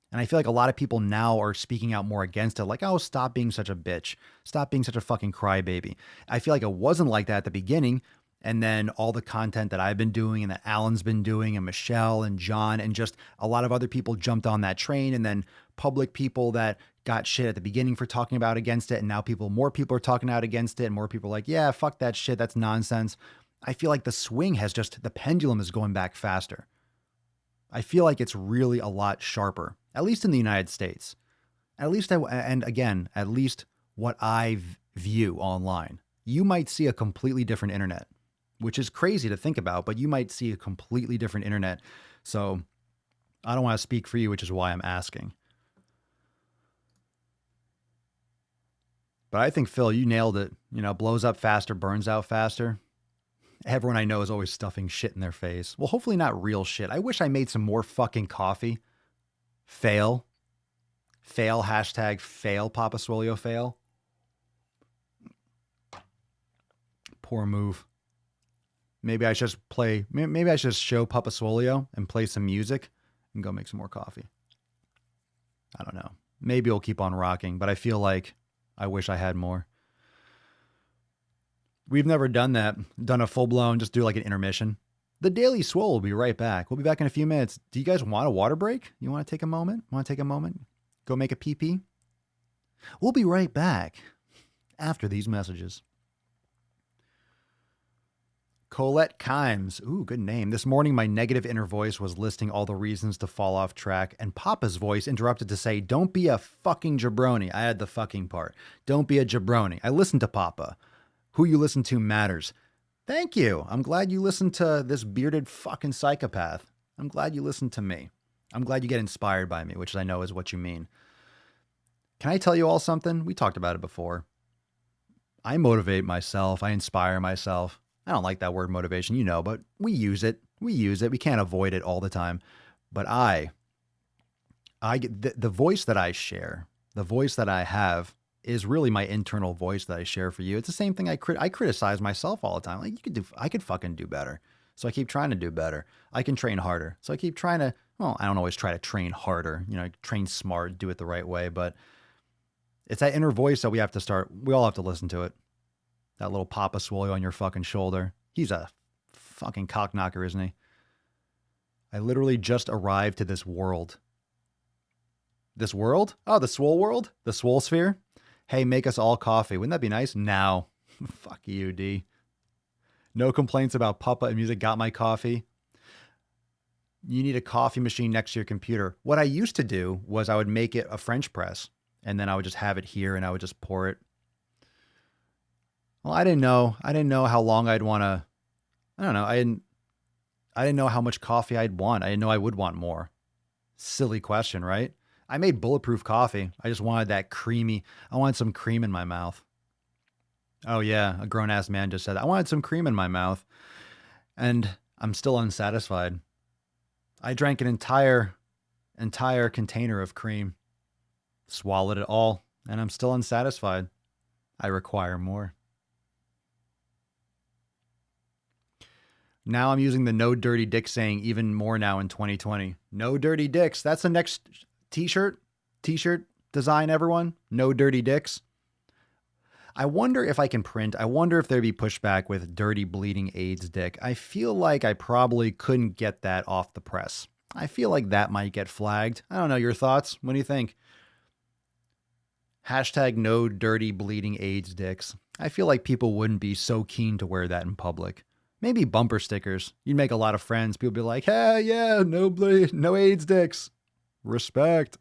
And I feel like a lot of people now are speaking out more against it. Like, oh, stop being such a bitch. Stop being such a fucking crybaby. I feel like it wasn't like that at the beginning. And then all the content that I've been doing and that Alan's been doing and Michelle and John and just a lot of other people jumped on that train. And then public people that got shit at the beginning for talking about against it. And now more people are talking out against it. And more people are like, yeah, fuck that shit. That's nonsense. I feel like the pendulum is going back faster. I feel like it's really a lot sharper, at least in the United States. At least what I view online. You might see a completely different internet, which is crazy to think about, but you might see a completely different internet. So I don't want to speak for you, which is why I'm asking. But I think, Phil, you nailed it. Blows up faster, burns out faster. Everyone I know is always stuffing shit in their face. Well, hopefully not real shit. I wish I made some more fucking coffee. Fail. Hashtag fail, Papa Swole fail. Poor move. Maybe I should just show Papa Swole and play some music and go make some more coffee. I don't know. Maybe it'll keep on rocking, but I feel like I wish I had more. We've never done that. Done a full-blown, just do like an intermission. The Daily Swole will be right back. We'll be back in a few minutes. Do you guys want a water break? You want to take a moment? Go make a pee-pee? We'll be right back after these messages. Colette Kimes. Ooh, good name. This morning, my negative inner voice was listing all the reasons to fall off track, and Papa's voice interrupted to say, don't be a fucking jabroni. I had the fucking part. Don't be a jabroni. I listened to Papa. Who you listen to matters. Thank you. I'm glad you listened to this bearded fucking psychopath. I'm glad you listened to me. I'm glad you get inspired by me, which I know is what you mean. Can I tell you all something? We talked about it before. I motivate myself. I inspire myself. I don't like that word motivation, but we use it. We can't avoid it all the time. But the voice that I share, the voice that I have is really my internal voice that I share for you. It's the same thing. I criticize myself all the time. Like I could fucking do better. So I keep trying to do better. I can train harder. So I keep trying to, I don't always try to train harder, train smart, do it the right way, but it's that inner voice that we all have to listen to it. That little Papa Swole on your fucking shoulder. He's a fucking cock knocker, isn't he? I literally just arrived to this world. This world? Oh, the Swole world? The Swole sphere? Hey, make us all coffee. Wouldn't that be nice? No. Fuck you, D. No complaints about Papa and music. Got my coffee. You need a coffee machine next to your computer. What I used to do was I would make it a French press, and then I would just have it here, and I would just pour it. Well, I didn't know how long I'd want to. I don't know. I didn't know how much coffee I'd want. I didn't know I would want more. Silly question, right? I made bulletproof coffee. I just wanted that creamy. I wanted some cream in my mouth. Oh yeah, a grown-ass man just said that. I wanted some cream in my mouth. And I'm still unsatisfied. I drank an entire container of cream. Swallowed it all. And I'm still unsatisfied. I require more. Now I'm using the no dirty dick saying even more now in 2020. No dirty dicks. That's the next t-shirt design, everyone. No dirty dicks. I wonder if I can print. I wonder if there'd be pushback with dirty bleeding AIDS dick. I feel like I probably couldn't get that off the press. I feel like that might get flagged. I don't know. Your thoughts? What do you think? Hashtag no dirty bleeding AIDS dicks. I feel like people wouldn't be so keen to wear that in public. Maybe bumper stickers. You'd make a lot of friends. People be like, hey, yeah, no AIDS dicks. Respect.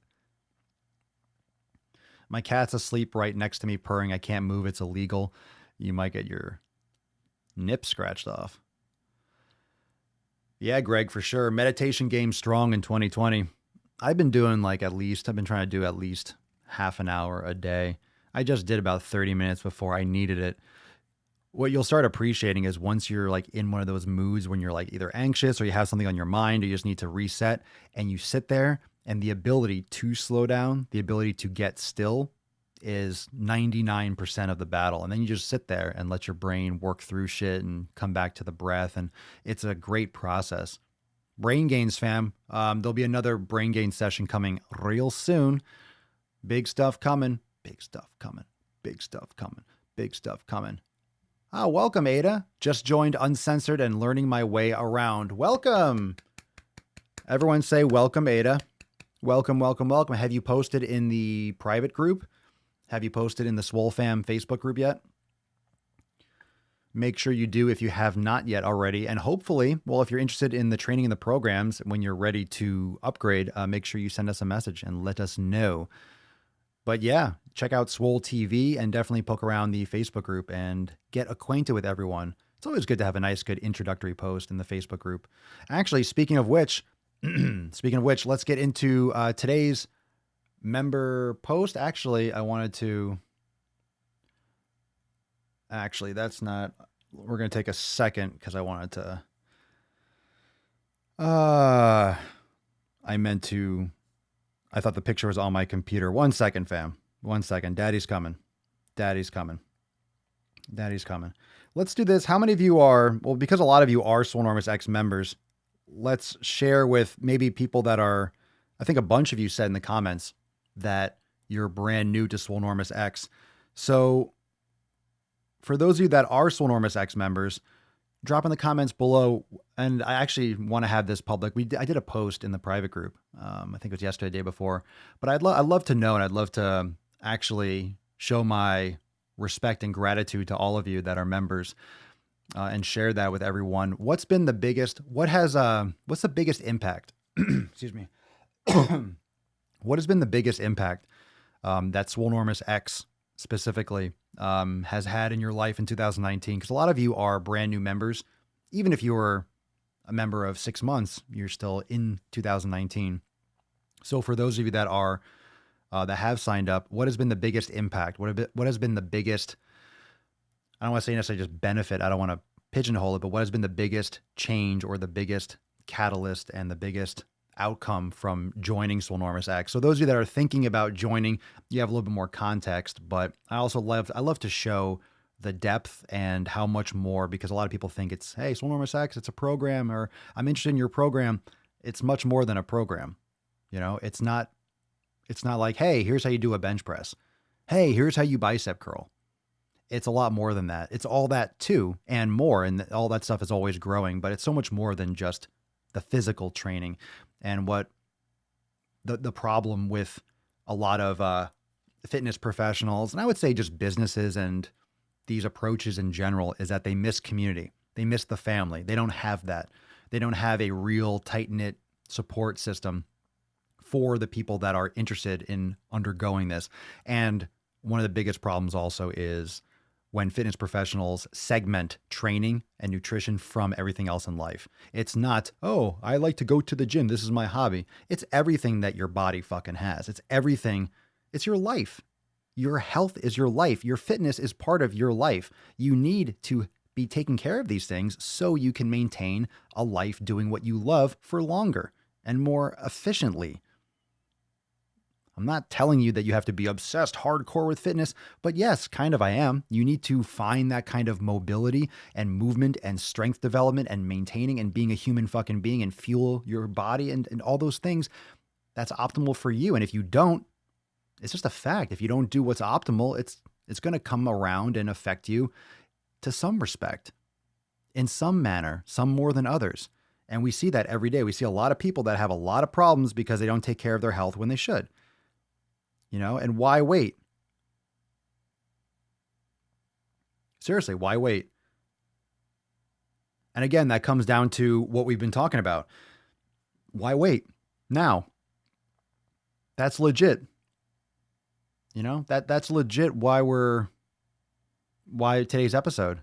My cat's asleep right next to me purring. I can't move. It's illegal. You might get your nip scratched off. Yeah, Greg, for sure. Meditation game strong in 2020. I've been trying to do at least half an hour a day. I just did about 30 minutes before I needed it. What you'll start appreciating is once you're like in one of those moods when you're like either anxious or you have something on your mind or you just need to reset and you sit there and the ability to slow down, the ability to get still is 99% of the battle. And then you just sit there and let your brain work through shit and come back to the breath. And it's a great process. Brain gains, fam. There'll be another brain gain session coming real soon. Big stuff coming. Big stuff coming. Big stuff coming. Big stuff coming. Ah, welcome, Ada. Just joined Uncensored and learning my way around. Welcome. Everyone say welcome, Ada. Welcome, welcome, welcome. Have you posted in the private group? Have you posted in the Swole Fam Facebook group yet? Make sure you do if you have not yet already. And hopefully, well, if you're interested in the training and the programs, when you're ready to upgrade, make sure you send us a message and let us know. But yeah, check out Swole TV and definitely poke around the Facebook group and get acquainted with everyone. It's always good to have a nice, good introductory post in the Facebook group. Actually, speaking of which, let's get into today's member post. Actually, that's not, we're going to take a second because I wanted to, I thought the picture was on my computer. 1 second, fam. 1 second. Daddy's coming. Daddy's coming. Daddy's coming. Let's do this. How many of you are, well, because a lot of you are Swolenormous X members, let's share with maybe people that are, I think a bunch of you said in the comments that you're brand new to Swolenormous X. So for those of you that are Swolenormous X members, drop in the comments below. And I actually want to have this public. I did a post in the private group. I think it was yesterday, the day before, but I'd love to know, and I'd love to actually show my respect and gratitude to all of you that are members, and share that with everyone. What's the biggest impact? Excuse me. What has been the biggest impact, that Swolenormous X specifically, has had in your life in 2019? Because a lot of you are brand new members. Even if you were a member of 6 months, you're still in 2019. So for those of you that are, that have signed up, what has been the biggest impact? What has been the biggest, I don't want to say necessarily just benefit, I don't want to pigeonhole it, but what has been the biggest change or the biggest catalyst and the biggest outcome from joining Swolenormous X? So those of you that are thinking about joining, you have a little bit more context, but I love to show the depth and how much more, because a lot of people think it's, hey, Swolenormous X, it's a program, or I'm interested in your program. It's much more than a program. You know, it's not like, hey, here's how you do a bench press. Hey, here's how you bicep curl. It's a lot more than that. It's all that too, and more. And all that stuff is always growing, but it's so much more than just the physical training. And what the problem with a lot of fitness professionals, and I would say just businesses and these approaches in general, is that they miss community. They miss the family. They don't have that. They don't have a real tight-knit support system for the people that are interested in undergoing this. And one of the biggest problems also is when fitness professionals segment training and nutrition from everything else in life. It's not, oh, I like to go to the gym, this is my hobby. It's everything that your body fucking has. It's everything. It's your life. Your health is your life. Your fitness is part of your life. You need to be taking care of these things so you can maintain a life doing what you love for longer and more efficiently. I'm not telling you that you have to be obsessed hardcore with fitness, but yes, kind of I am. You need to find that kind of mobility and movement and strength development and maintaining and being a human fucking being and fuel your body and all those things. That's optimal for you. And if you don't, it's just a fact. If you don't do what's optimal, it's going to come around and affect you to some respect, in some manner, some more than others. And we see that every day. We see a lot of people that have a lot of problems because they don't take care of their health when they should. You know, and why wait? Seriously, why wait? And again, that comes down to what we've been talking about. Why wait? Now. That's legit. That's legit why today's episode.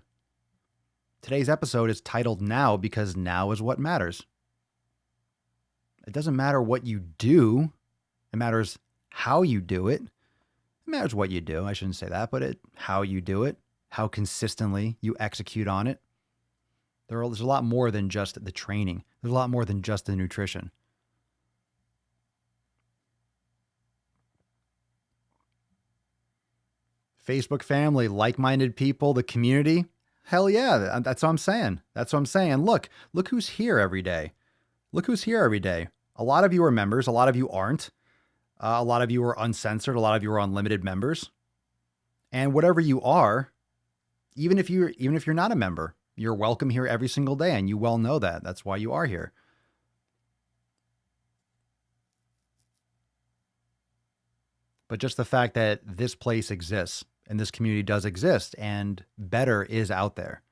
Today's episode is titled Now because now is what matters. It doesn't matter what you do. It matters how you do it. It matters what you do. I shouldn't say that, but how you do it, how consistently you execute on it. There's a lot more than just the training. There's a lot more than just the nutrition. Facebook family, like-minded people, the community. Hell yeah, that's what I'm saying. That's what I'm saying. Look who's here every day. Look who's here every day. A lot of you are members. A lot of you aren't. A lot of you are uncensored. A lot of you are unlimited members. And whatever you are, even if you're not a member, you're welcome here every single day, and you well know that. That's why you are here. But just the fact that this place exists and this community does exist, and better is out there.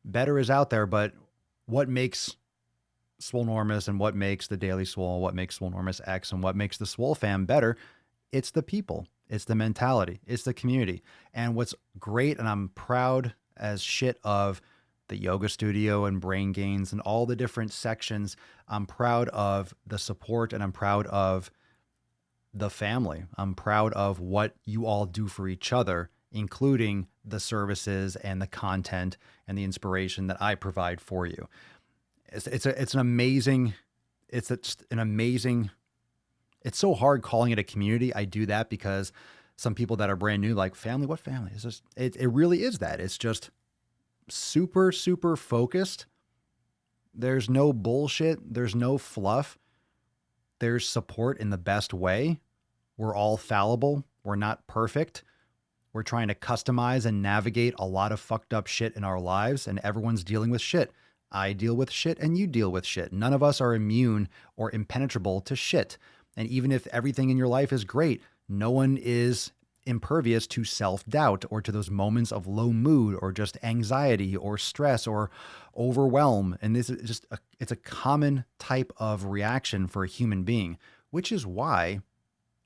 Better is out there, but what makes Swolenormous and what makes the Daily Swole, what makes Swolenormous X, and what makes the Swole fam better? It's the people. It's the mentality. It's the community. And what's great, and I'm proud as shit of the yoga studio and Brain Gains and all the different sections, I'm proud of the support, and I'm proud of the family. I'm proud of what you all do for each other, including the services and the content and the inspiration that I provide for you. It's an amazing, it's so hard calling it a community. I do that because some people that are brand new, like, family, what family? It's just, it really is that. It's just super, super focused. There's no bullshit. There's no fluff. There's support in the best way. We're all fallible. We're not perfect. We're trying to customize and navigate a lot of fucked up shit in our lives, and everyone's dealing with shit. I deal with shit and you deal with shit. None of us are immune or impenetrable to shit. And even if everything in your life is great, no one is impervious to self-doubt or to those moments of low mood or just anxiety or stress or overwhelm. And this is just it's a common type of reaction for a human being, which is why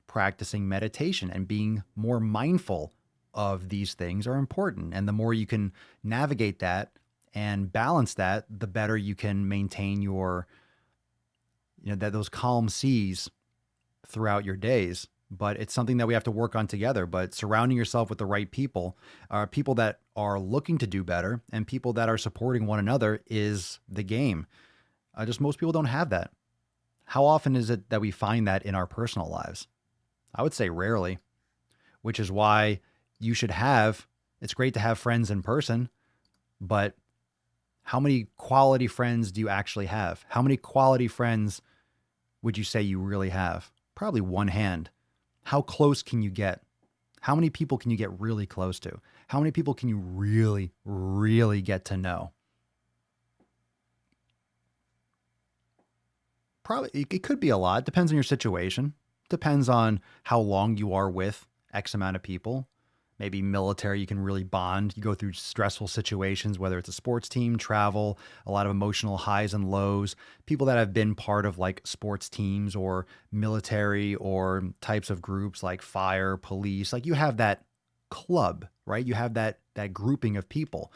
practicing meditation and being more mindful of these things are important. And the more you can navigate that and balance that, the better you can maintain your, those calm seas throughout your days. But it's something that we have to work on together. But surrounding yourself with the right people, people that are looking to do better and people that are supporting one another is the game. Just most people don't have that. How often is it that we find that in our personal lives? I would say rarely, which is why it's great to have friends in person, but how many quality friends do you actually have? How many quality friends would you say you really have? Probably one hand. How close can you get? How many people can you get really close to? How many people can you really, really get to know? Probably, it could be a lot. Depends on your situation. Depends on how long you are with X amount of people. Maybe military, you can really bond. You go through stressful situations, whether it's a sports team, travel, a lot of emotional highs and lows. People that have been part of like sports teams or military or types of groups like fire, police, like you have that club, right? You have that grouping of people,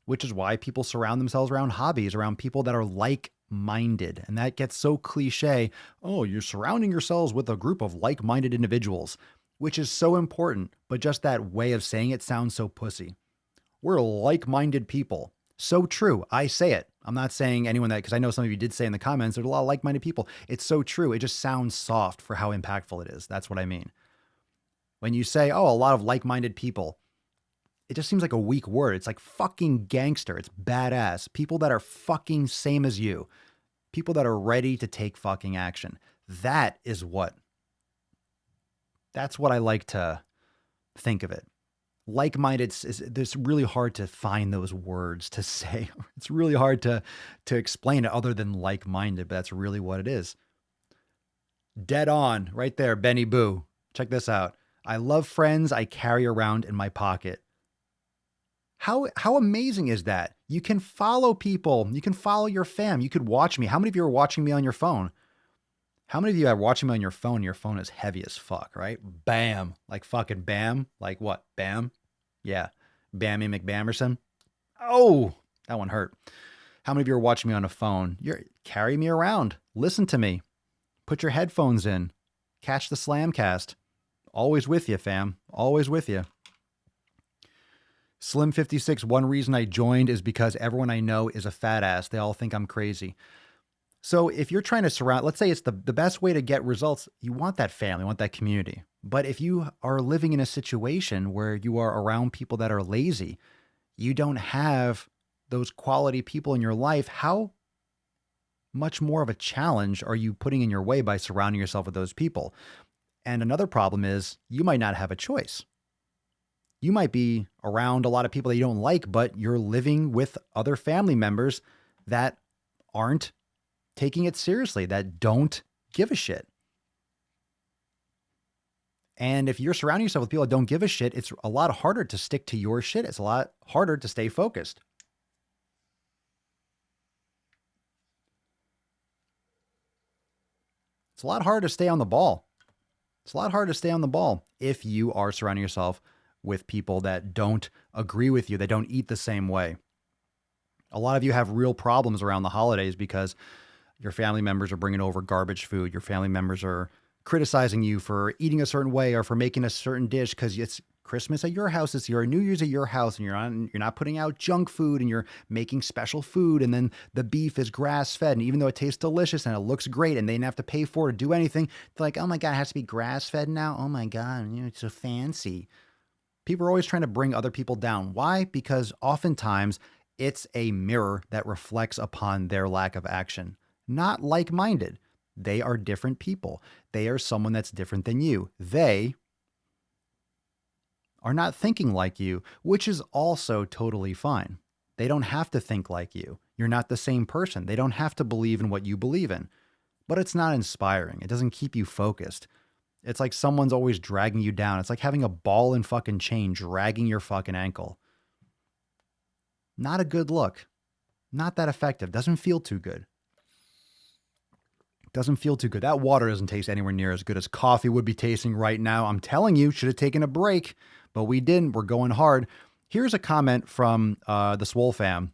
which is why people surround themselves around hobbies, around people that are like-minded. And that gets so cliche. Oh, you're surrounding yourselves with a group of like-minded individuals, which is so important, but just that way of saying it sounds so pussy. We're like-minded people. So true. I say it. I'm not saying anyone that, because I know some of you did say in the comments, there's a lot of like-minded people. It's so true. It just sounds soft for how impactful it is. That's what I mean. When you say, oh, a lot of like-minded people, it just seems like a weak word. It's like fucking gangster. It's badass. People that are fucking same as you. People that are ready to take fucking action. That's what I like to think of it. Like-minded, it's really hard to find those words to say. It's really hard to explain it other than like-minded, but that's really what it is. Dead on, right there, Benny Boo. Check this out. I love friends I carry around in my pocket. How amazing is that? You can follow people. You can follow your fam. You could watch me. How many of you are watching me on your phone? How many of you are watching me on your phone? Your phone is heavy as fuck, right? Bam. Like fucking bam. Like what? Bam? Yeah. Bammy McBamerson. Oh, that one hurt. How many of you are watching me on a phone? Carry me around. Listen to me. Put your headphones in. Catch the Slamcast. Always with you, fam. Always with you. Slim56, one reason I joined is because everyone I know is a fat ass. They all think I'm crazy. So if you're trying to surround, let's say it's the best way to get results, you want that family, you want that community. But if you are living in a situation where you are around people that are lazy, you don't have those quality people in your life, how much more of a challenge are you putting in your way by surrounding yourself with those people? And another problem is you might not have a choice. You might be around a lot of people that you don't like, but you're living with other family members that aren't taking it seriously, that don't give a shit. And if you're surrounding yourself with people that don't give a shit, it's a lot harder to stick to your shit. It's a lot harder to stay focused. It's a lot harder to stay on the ball. It's a lot harder to stay on the ball if you are surrounding yourself with people that don't agree with you, that don't eat the same way. A lot of you have real problems around the holidays because your family members are bringing over garbage food. Your family members are criticizing you for eating a certain way or for making a certain dish because it's Christmas at your house this year, New Year's at your house, and you're not putting out junk food and you're making special food. And then the beef is grass fed. And even though it tastes delicious and it looks great and they didn't have to pay for it or do anything, they're like, oh my God, it has to be grass fed now. Oh my God, it's so fancy. People are always trying to bring other people down. Why? Because oftentimes it's a mirror that reflects upon their lack of action. Not like-minded. They are different people. They are someone that's different than you. They are not thinking like you, which is also totally fine. They don't have to think like you. You're not the same person. They don't have to believe in what you believe in. But it's not inspiring. It doesn't keep you focused. It's like someone's always dragging you down. It's like having a ball and fucking chain dragging your fucking ankle. Not a good look. Not that effective. Doesn't feel too good. Doesn't feel too good. That water doesn't taste anywhere near as good as coffee would be tasting right now. I'm telling you, should have taken a break, but we didn't. We're going hard. Here's a comment from the Swole fam.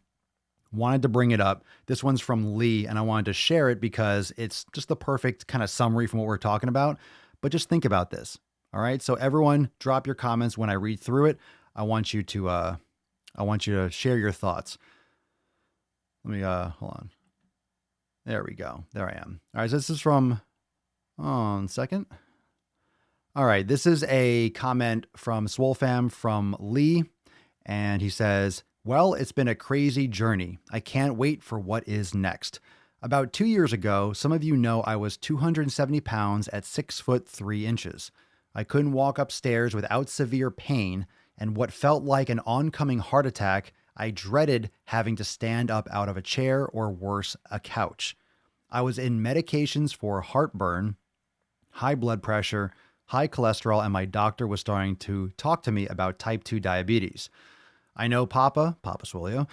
Wanted to bring it up. This one's from Lee, and I wanted to share it because it's just the perfect kind of summary from what we're talking about. But just think about this. All right. So everyone drop your comments when I read through it. I want you to share your thoughts. Let me, hold on. There we go. There I am. All right. So this is from, one second. All right. This is a comment from Swole fam from Lee. And he says, well, it's been a crazy journey. I can't wait for what is next. About 2 years ago, some of you know I was 270 pounds at 6'3". I couldn't walk upstairs without severe pain, and what felt like an oncoming heart attack, I dreaded having to stand up out of a chair or worse, a couch. I was in medications for heartburn, high blood pressure, high cholesterol, and my doctor was starting to talk to me about type 2 diabetes. I know Papa Swolio,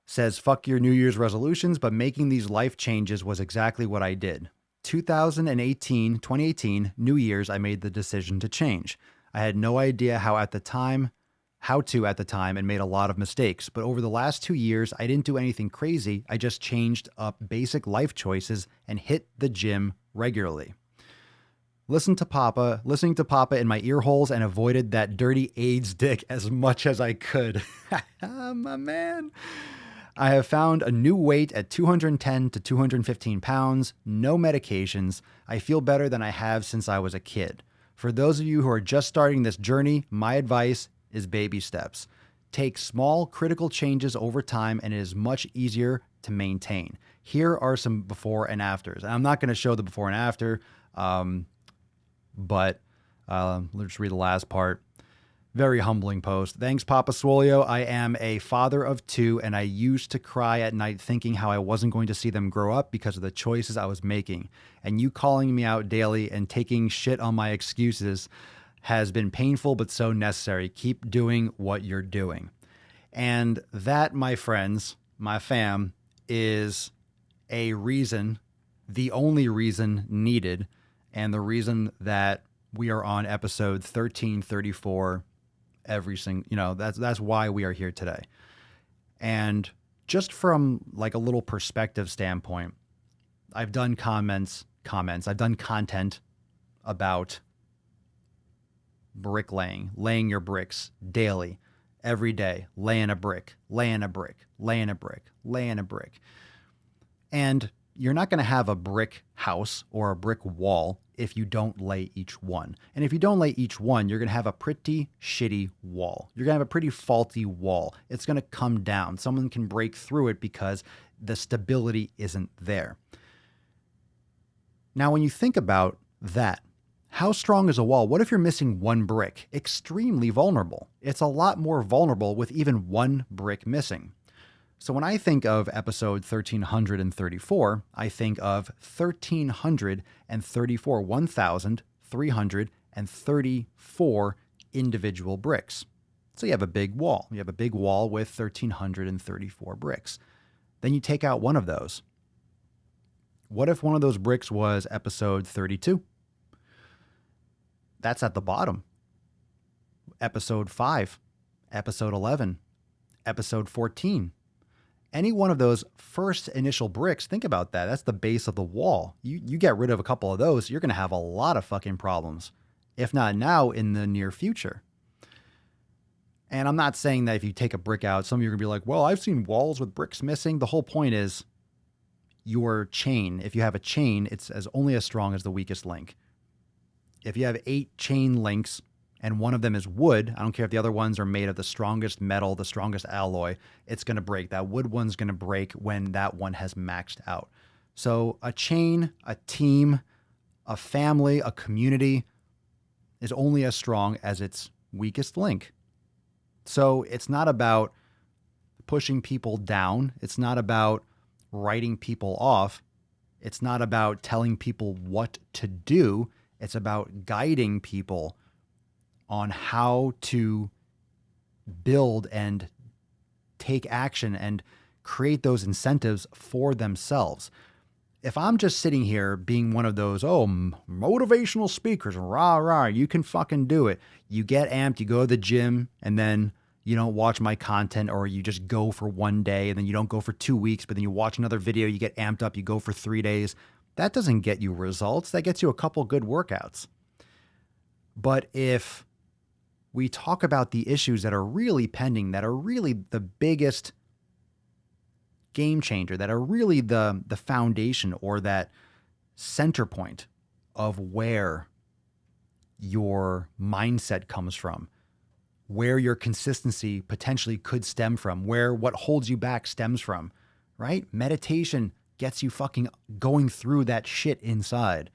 says fuck your New Year's resolutions, but making these life changes was exactly what I did. 2018, New Year's, I made the decision to change. I had no idea how to at the time, and made a lot of mistakes. But over the last 2 years, I didn't do anything crazy. I just changed up basic life choices and hit the gym regularly. Listening to Papa in my ear holes and avoided that dirty AIDS dick as much as I could. My man. I have found a new weight at 210 to 215 pounds, no medications. I feel better than I have since I was a kid. For those of you who are just starting this journey, my advice is baby steps. Take small, critical changes over time, and it is much easier to maintain. Here are some before and afters. I'm not going to show the before and after, but let's just read the last part. Very humbling post. Thanks, Papa Swolio. I am a father of 2, and I used to cry at night thinking how I wasn't going to see them grow up because of the choices I was making. And you calling me out daily and taking shit on my excuses has been painful, but so necessary. Keep doing what you're doing. And that, my friends, my fam, is a reason the only reason needed, and the reason that we are on episode 1334 every single, that's why we are here today. And just from like a little perspective standpoint, I've done I've done content about bricklaying, laying your bricks daily, every day, laying a brick, laying a brick, laying a brick, laying a brick. And you're not going to have a brick house or a brick wall if you don't lay each one. And if you don't lay each one, you're going to have a pretty shitty wall. You're going to have a pretty faulty wall. It's going to come down. Someone can break through it because the stability isn't there. Now, when you think about that, how strong is a wall? What if you're missing one brick? Extremely vulnerable. It's a lot more vulnerable with even one brick missing. So when I think of episode 1334, I think of 1,334 individual bricks. So you have a big wall. You have a big wall with 1,334 bricks. Then you take out one of those. What if one of those bricks was episode 32? That's at the bottom. Episode 5, episode 11, episode 14. Any one of those first initial bricks, think about that. That's the base of the wall. You get rid of a couple of those, you're going to have a lot of fucking problems. If not now, in the near future. And I'm not saying that if you take a brick out, some of you are going to be like, well, I've seen walls with bricks missing. The whole point is your chain. If you have a chain, it's only as strong as the weakest link. If you have 8 chain links and one of them is wood, I don't care if the other ones are made of the strongest metal, the strongest alloy, it's going to break. That wood one's going to break when that one has maxed out. So a chain, a team, a family, a community is only as strong as its weakest link. So it's not about pushing people down. It's not about writing people off. It's not about telling people what to do. It's about guiding people on how to build and take action and create those incentives for themselves. If I'm just sitting here being one of those, motivational speakers, rah, rah, you can fucking do it. You get amped, you go to the gym, and then you don't watch my content, or you just go for one day and then you don't go for 2 weeks, but then you watch another video, you get amped up, you go for 3 days. That doesn't get you results. That gets you a couple good workouts. But if we talk about the issues that are really pending, that are really the biggest game changer, that are really the foundation or that center point of where your mindset comes from, where your consistency potentially could stem from, where what holds you back stems from, right? Meditation gets you fucking going through that shit inside.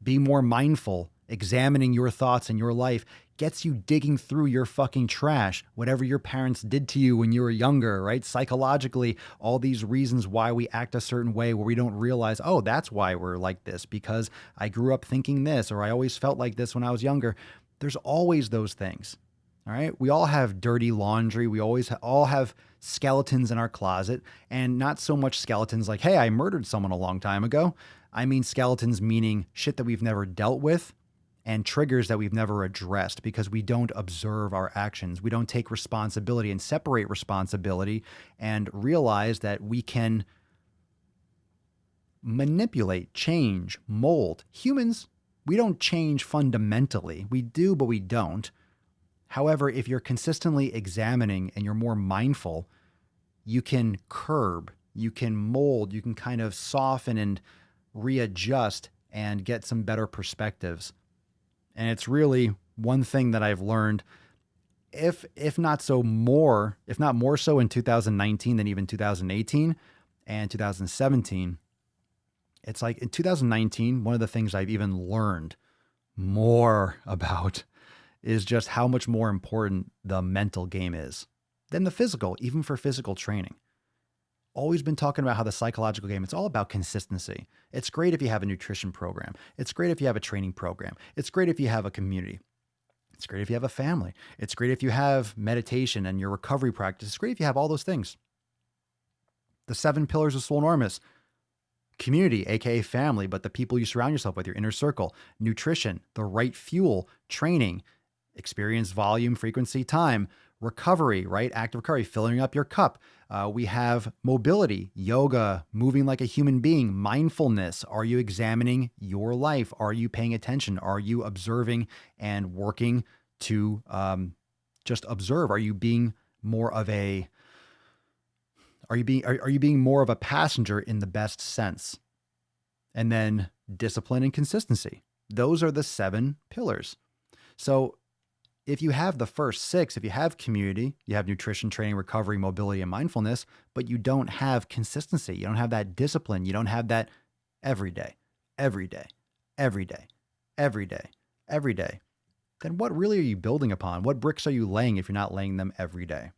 Be more mindful, examining your thoughts and your life gets you digging through your fucking trash, whatever your parents did to you when you were younger, right? Psychologically, all these reasons why we act a certain way where we don't realize, oh, that's why we're like this, because I grew up thinking this, or I always felt like this when I was younger. There's always those things. All right. We all have dirty laundry. We all have skeletons in our closet, and not so much skeletons like, hey, I murdered someone a long time ago. I mean, skeletons meaning shit that we've never dealt with and triggers that we've never addressed because we don't observe our actions. We don't take responsibility and separate responsibility and realize that we can manipulate, change, mold. Humans, we don't change fundamentally. We do, but we don't. However, if you're consistently examining and you're more mindful, you can curb, you can mold, you can kind of soften and readjust and get some better perspectives. And it's really one thing that I've learned, if not more so in 2019 than even 2018 and 2017. It's like in 2019, one of the things I've even learned more about is just how much more important the mental game is than the physical, even for physical training. Always been talking about how the psychological game, it's all about consistency. It's great if you have a nutrition program. It's great if you have a training program. It's great if you have a community. It's great if you have a family. It's great if you have meditation and your recovery practice. It's great if you have all those things. The 7 pillars of Swolenormous. Community, aka family, but the people you surround yourself with, your inner circle. Nutrition, the right fuel. Training, experience, volume, frequency, time. Recovery, right? Active recovery, filling up your cup. We have mobility, yoga, moving like a human being, mindfulness. Are you examining your life? Are you paying attention? Are you observing and working to just observe? Are you being more of a are you being more of a passenger in the best sense? And then discipline and consistency. Those are the 7 pillars. So if you have the first 6, if you have community, you have nutrition, training, recovery, mobility, and mindfulness, but you don't have consistency, you don't have that discipline, you don't have that every day, every day, every day, every day, every day, then what really are you building upon? What bricks are you laying if you're not laying them every day?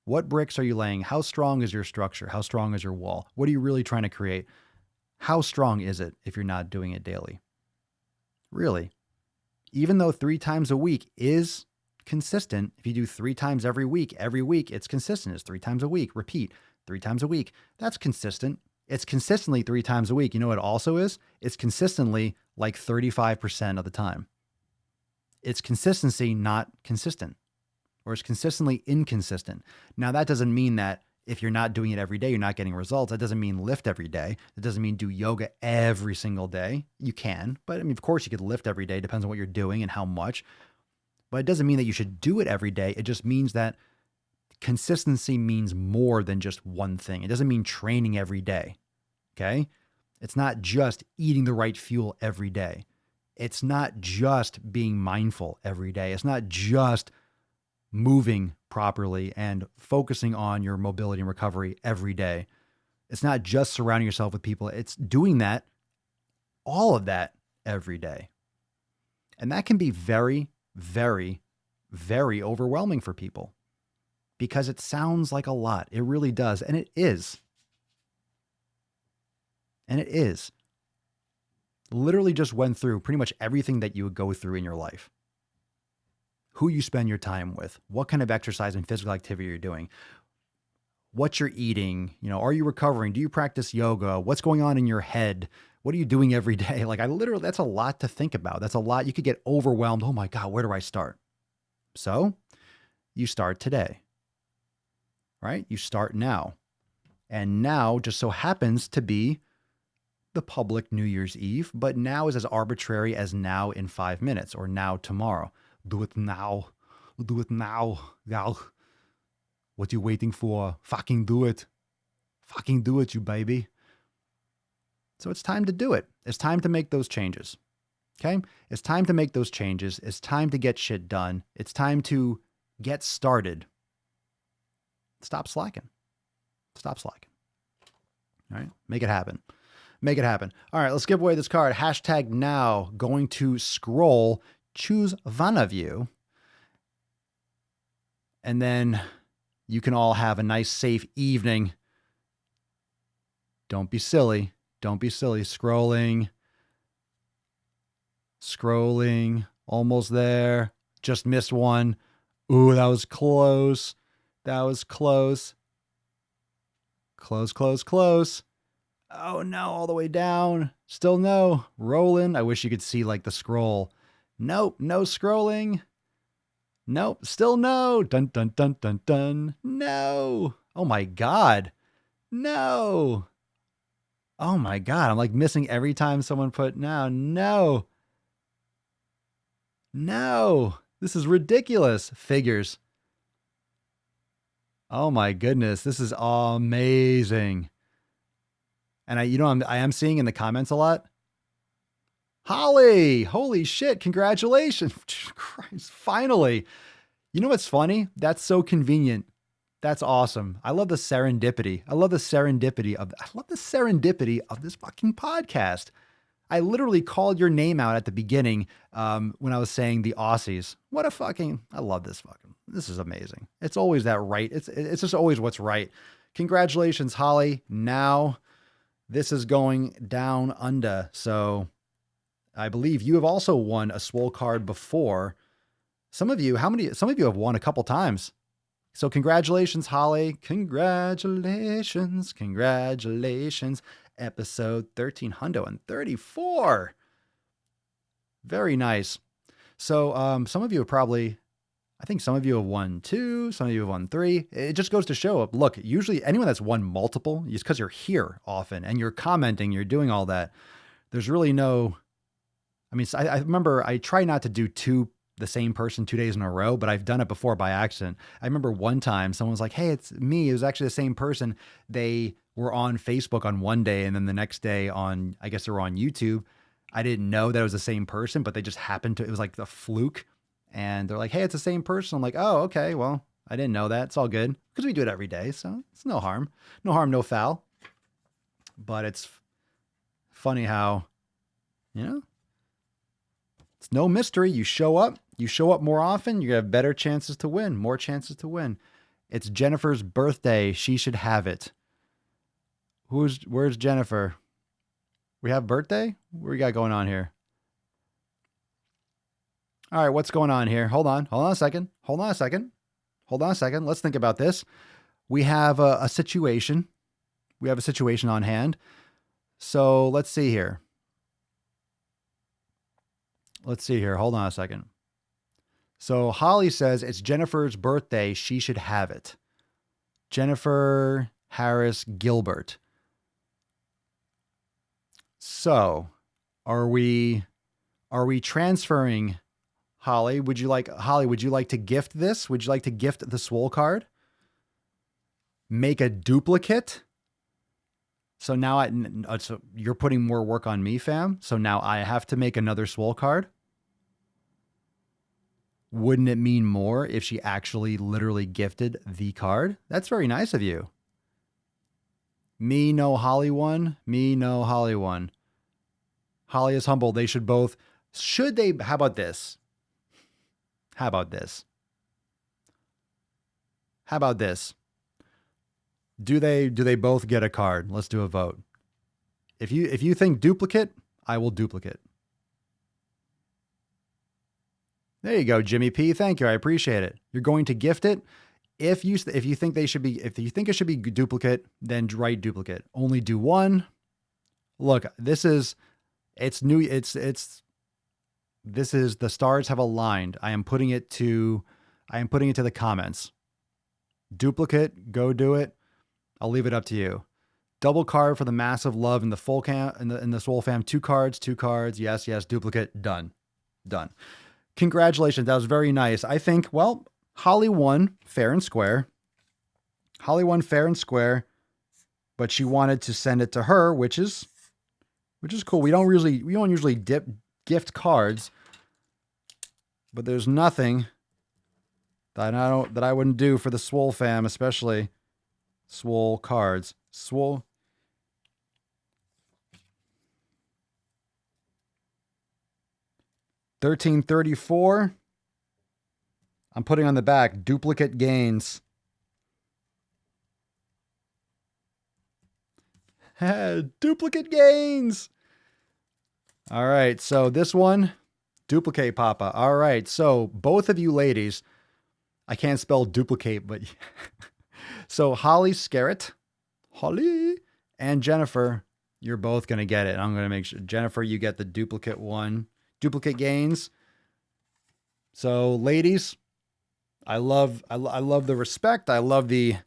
What bricks are you laying? How strong is your structure? How strong is your wall? What are you really trying to create? How strong is it if you're not doing it daily? Really? Even though 3 times a week is consistent, if you do 3 times every week, it's consistent. It's 3 times a week. Repeat 3 times a week. That's consistent. It's consistently 3 times a week. You know what it also is? It's consistently like 35% of the time. It's consistency, not consistent, or it's consistently inconsistent. Now, that doesn't mean that if you're not doing it every day, you're not getting results. That doesn't mean lift every day. That doesn't mean do yoga every single day. You can, but I mean, of course you could lift every day. Depends on what you're doing and how much, but it doesn't mean that you should do it every day. It just means that consistency means more than just one thing. It doesn't mean training every day. Okay. It's not just eating the right fuel every day. It's not just being mindful every day. It's not just moving properly and focusing on your mobility and recovery every day. It's not just surrounding yourself with people. It's doing that, all of that every day. And that can be very, very, very overwhelming for people because it sounds like a lot. It really does. And it is. And it is. Literally just went through pretty much everything that you would go through in your life. Who you spend your time with, what kind of exercise and physical activity you're doing, what you're eating, are you recovering? Do you practice yoga? What's going on in your head? What are you doing every day? That's a lot to think about. That's a lot. You could get overwhelmed. Oh my God, where do I start? So you start today, right? You start now. And now just so happens to be the public New Year's Eve, but now is as arbitrary as now in 5 minutes or now tomorrow. Do it now. Do it now, gal. What you waiting for? Fucking do it. Fucking do it, you baby. So it's time to do it. It's time to make those changes. Okay? It's time to make those changes. It's time to get shit done. It's time to get started. Stop slacking. Stop slacking. All right? Make it happen. Make it happen. All right, let's give away this card. Hashtag now. Going to scroll. Choose one of you. And then you can all have a nice, safe evening. Don't be silly. Don't be silly. Scrolling. Almost there. Just missed one. Ooh, that was close. That was close. Close. Oh no, all the way down. Still no. Rolling. I wish you could see like the scroll. Nope, no scrolling. Nope, still no. Dun, dun, dun, dun, dun. No. Oh my God. No. Oh my God. I'm like missing every time someone put no. No. This is ridiculous. Figures. Oh my goodness. This is amazing. And I am seeing in the comments a lot. Holly, holy shit, congratulations. Christ, finally. You know what's funny? That's so convenient. That's awesome. I love the serendipity. I love the serendipity of this fucking podcast. I literally called your name out at the beginning when I was saying the Aussies. I love this is amazing. It's always that right. It's just always what's right. Congratulations, Holly. Now this is going down under. So I believe you have also won a Swole card before. Some of you have won a couple times. So congratulations, Holly. Congratulations. Episode 1334. Very nice. So some of you have probably, I think some of you have won 2, some of you have won 3. It just goes to show up. Look, usually anyone that's won multiple, just because you're here often and you're commenting, you're doing all that, there's really no, I mean, I remember I try not to do the same person 2 days in a row, but I've done it before by accident. I remember one time someone was like, hey, it's me. It was actually the same person. They were on Facebook on one day, and then the next day I guess they were on YouTube. I didn't know that it was the same person, but they just happened to, it was like the fluke. And they're like, hey, it's the same person. I'm like, oh, okay. Well, I didn't know that. It's all good because we do it every day. So it's no harm. No harm, no foul. But it's funny how, it's no mystery. You show up more often, you have better chances to win, more chances to win. It's Jennifer's birthday. She should have it. Where's Jennifer? We have birthday? What we got going on here? All right, what's going on here? Hold on a second. Let's think about this. We have a situation. We have a situation on hand. So let's see here. Hold on a second. So Holly says it's Jennifer's birthday. She should have it. Jennifer Harris Gilbert. So are we transferring Holly? Would you like to gift this? Would you like to gift the Swole card? Make a duplicate? So now so you're putting more work on me, fam. So now I have to make another Swole card. Wouldn't it mean more if she actually literally gifted the card? That's very nice of you. Me, no Holly one. Me, no Holly one. Holly is humble. They should both. Should they? How about this? How about this? Do they both get a card? Let's do a vote. If you think duplicate, I will duplicate. There you go, Jimmy P. Thank you. I appreciate it. You're going to gift it. If you think it should be duplicate, then write duplicate. Only do one. Look, this is the stars have aligned. I am putting it to the comments. Duplicate, go do it. I'll leave it up to you. Double card for the massive love in the full in the Swole fam. 2 cards. Yes. Duplicate. Done. Congratulations. That was very nice. I think, well, Holly won fair and square. But she wanted to send it to her, which is cool. We don't usually gift cards, but there's nothing that I wouldn't do for the Swole fam, especially Swole cards. Swole. $13.34. I'm putting on the back duplicate gains. Duplicate gains. All right, so this one, duplicate papa. All right, so both of you ladies, I can't spell duplicate, but so Holly Scarrett, and Jennifer, you're both going to get it. I'm going to make sure, Jennifer, you get the duplicate one. Duplicate gains. So ladies, I love the respect. I love the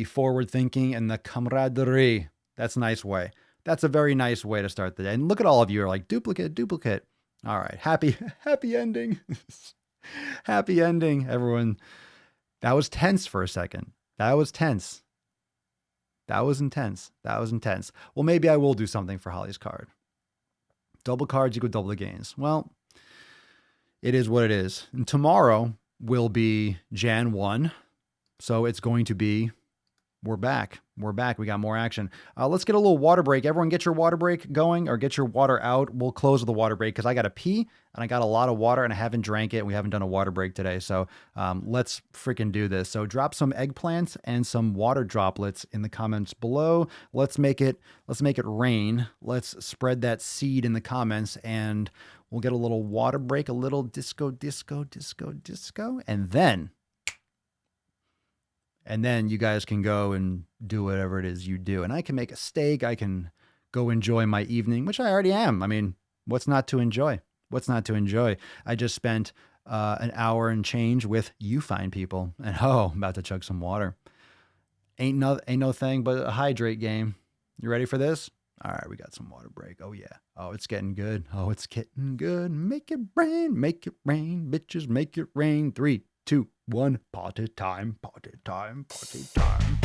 forward thinking and the camaraderie. That's a nice way. That's a very nice way to start the day. And look at all of you are like duplicate. All right. Happy ending. Happy ending, everyone. That was tense for a second. That was tense. That was intense. Well, maybe I will do something for Holly's card. Double cards equal double the gains. Well, it is what it is. And tomorrow will be Jan 1. So it's going to be, we're back. We got more action. Let's get a little water break. Everyone get your water break going or get your water out. We'll close with the water break because I got to pee and I got a lot of water and I haven't drank it. We haven't done a water break today. So let's freaking do this. So drop some eggplants and some water droplets in the comments below. Let's make it rain. Let's spread that seed in the comments and we'll get a little water break, a little disco. And then And then you guys can go and do whatever it is you do. And I can make a steak. I can go enjoy my evening, which I already am. I mean, what's not to enjoy? What's not to enjoy? I just spent an hour and change with you fine people. And I'm about to chug some water. Ain't no thing but a hydrate game. You ready for this? All right, we got some water break. Oh, yeah. Oh, it's getting good. Oh, it's getting good. Make it rain, bitches, make it rain. 3, 2, 1. Party time, party time, party time.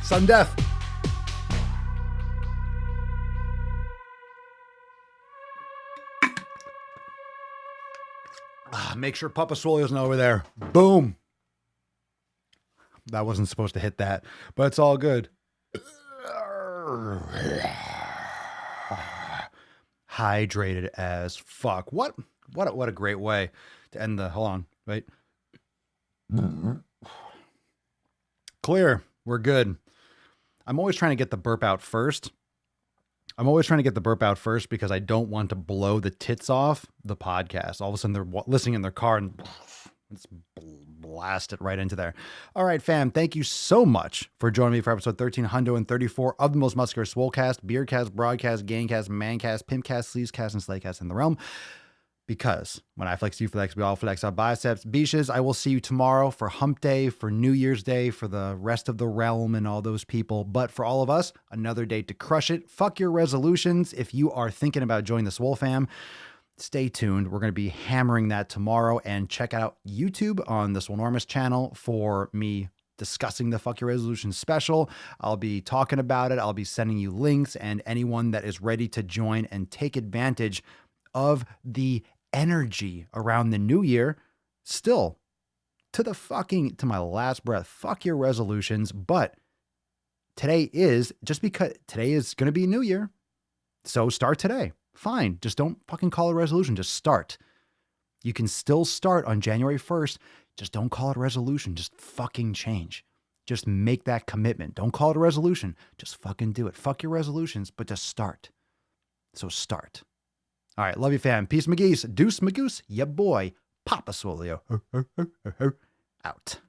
Sudden death. Make sure Papa Swole isn't over there. Boom. That wasn't supposed to hit that, but it's all good. Hydrated as fuck. What a great way to end the. Hold on, wait. Clear. We're good. I'm always trying to get the burp out first. Because I don't want to blow the tits off the podcast. All of a sudden they're listening in their car and it's blast it right into there. All right, fam. Thank you so much for joining me for episode 1334 of the most muscular Swolecast, Beercast, Broadcast, Gangcast, Mancast, Pimpcast, Sleazecast, and Slaycast in the realm. Because when I flex, you flex, we all flex our biceps. Beaches, I will see you tomorrow for Hump Day, for New Year's Day, for the rest of the realm and all those people. But for all of us, another day to crush it. Fuck your resolutions. If you are thinking about joining the Swole fam, stay tuned. We're going to be hammering that tomorrow. And check out YouTube on the Swolenormous channel for me discussing the Fuck Your Resolutions special. I'll be talking about it. I'll be sending you links. And anyone that is ready to join and take advantage of the energy around the new year, still to my last breath, fuck your resolutions. But today is going to be New Year. So start today. Fine. Just don't fucking call it a resolution. Just start. You can still start on January 1st. Just don't call it a resolution. Just fucking change. Just make that commitment. Don't call it a resolution. Just fucking do it. Fuck your resolutions, but just start. So start. All right, love you, fam. Peace, McGee's. Deuce, Magoose, ya boy. Papa Swolio. Out.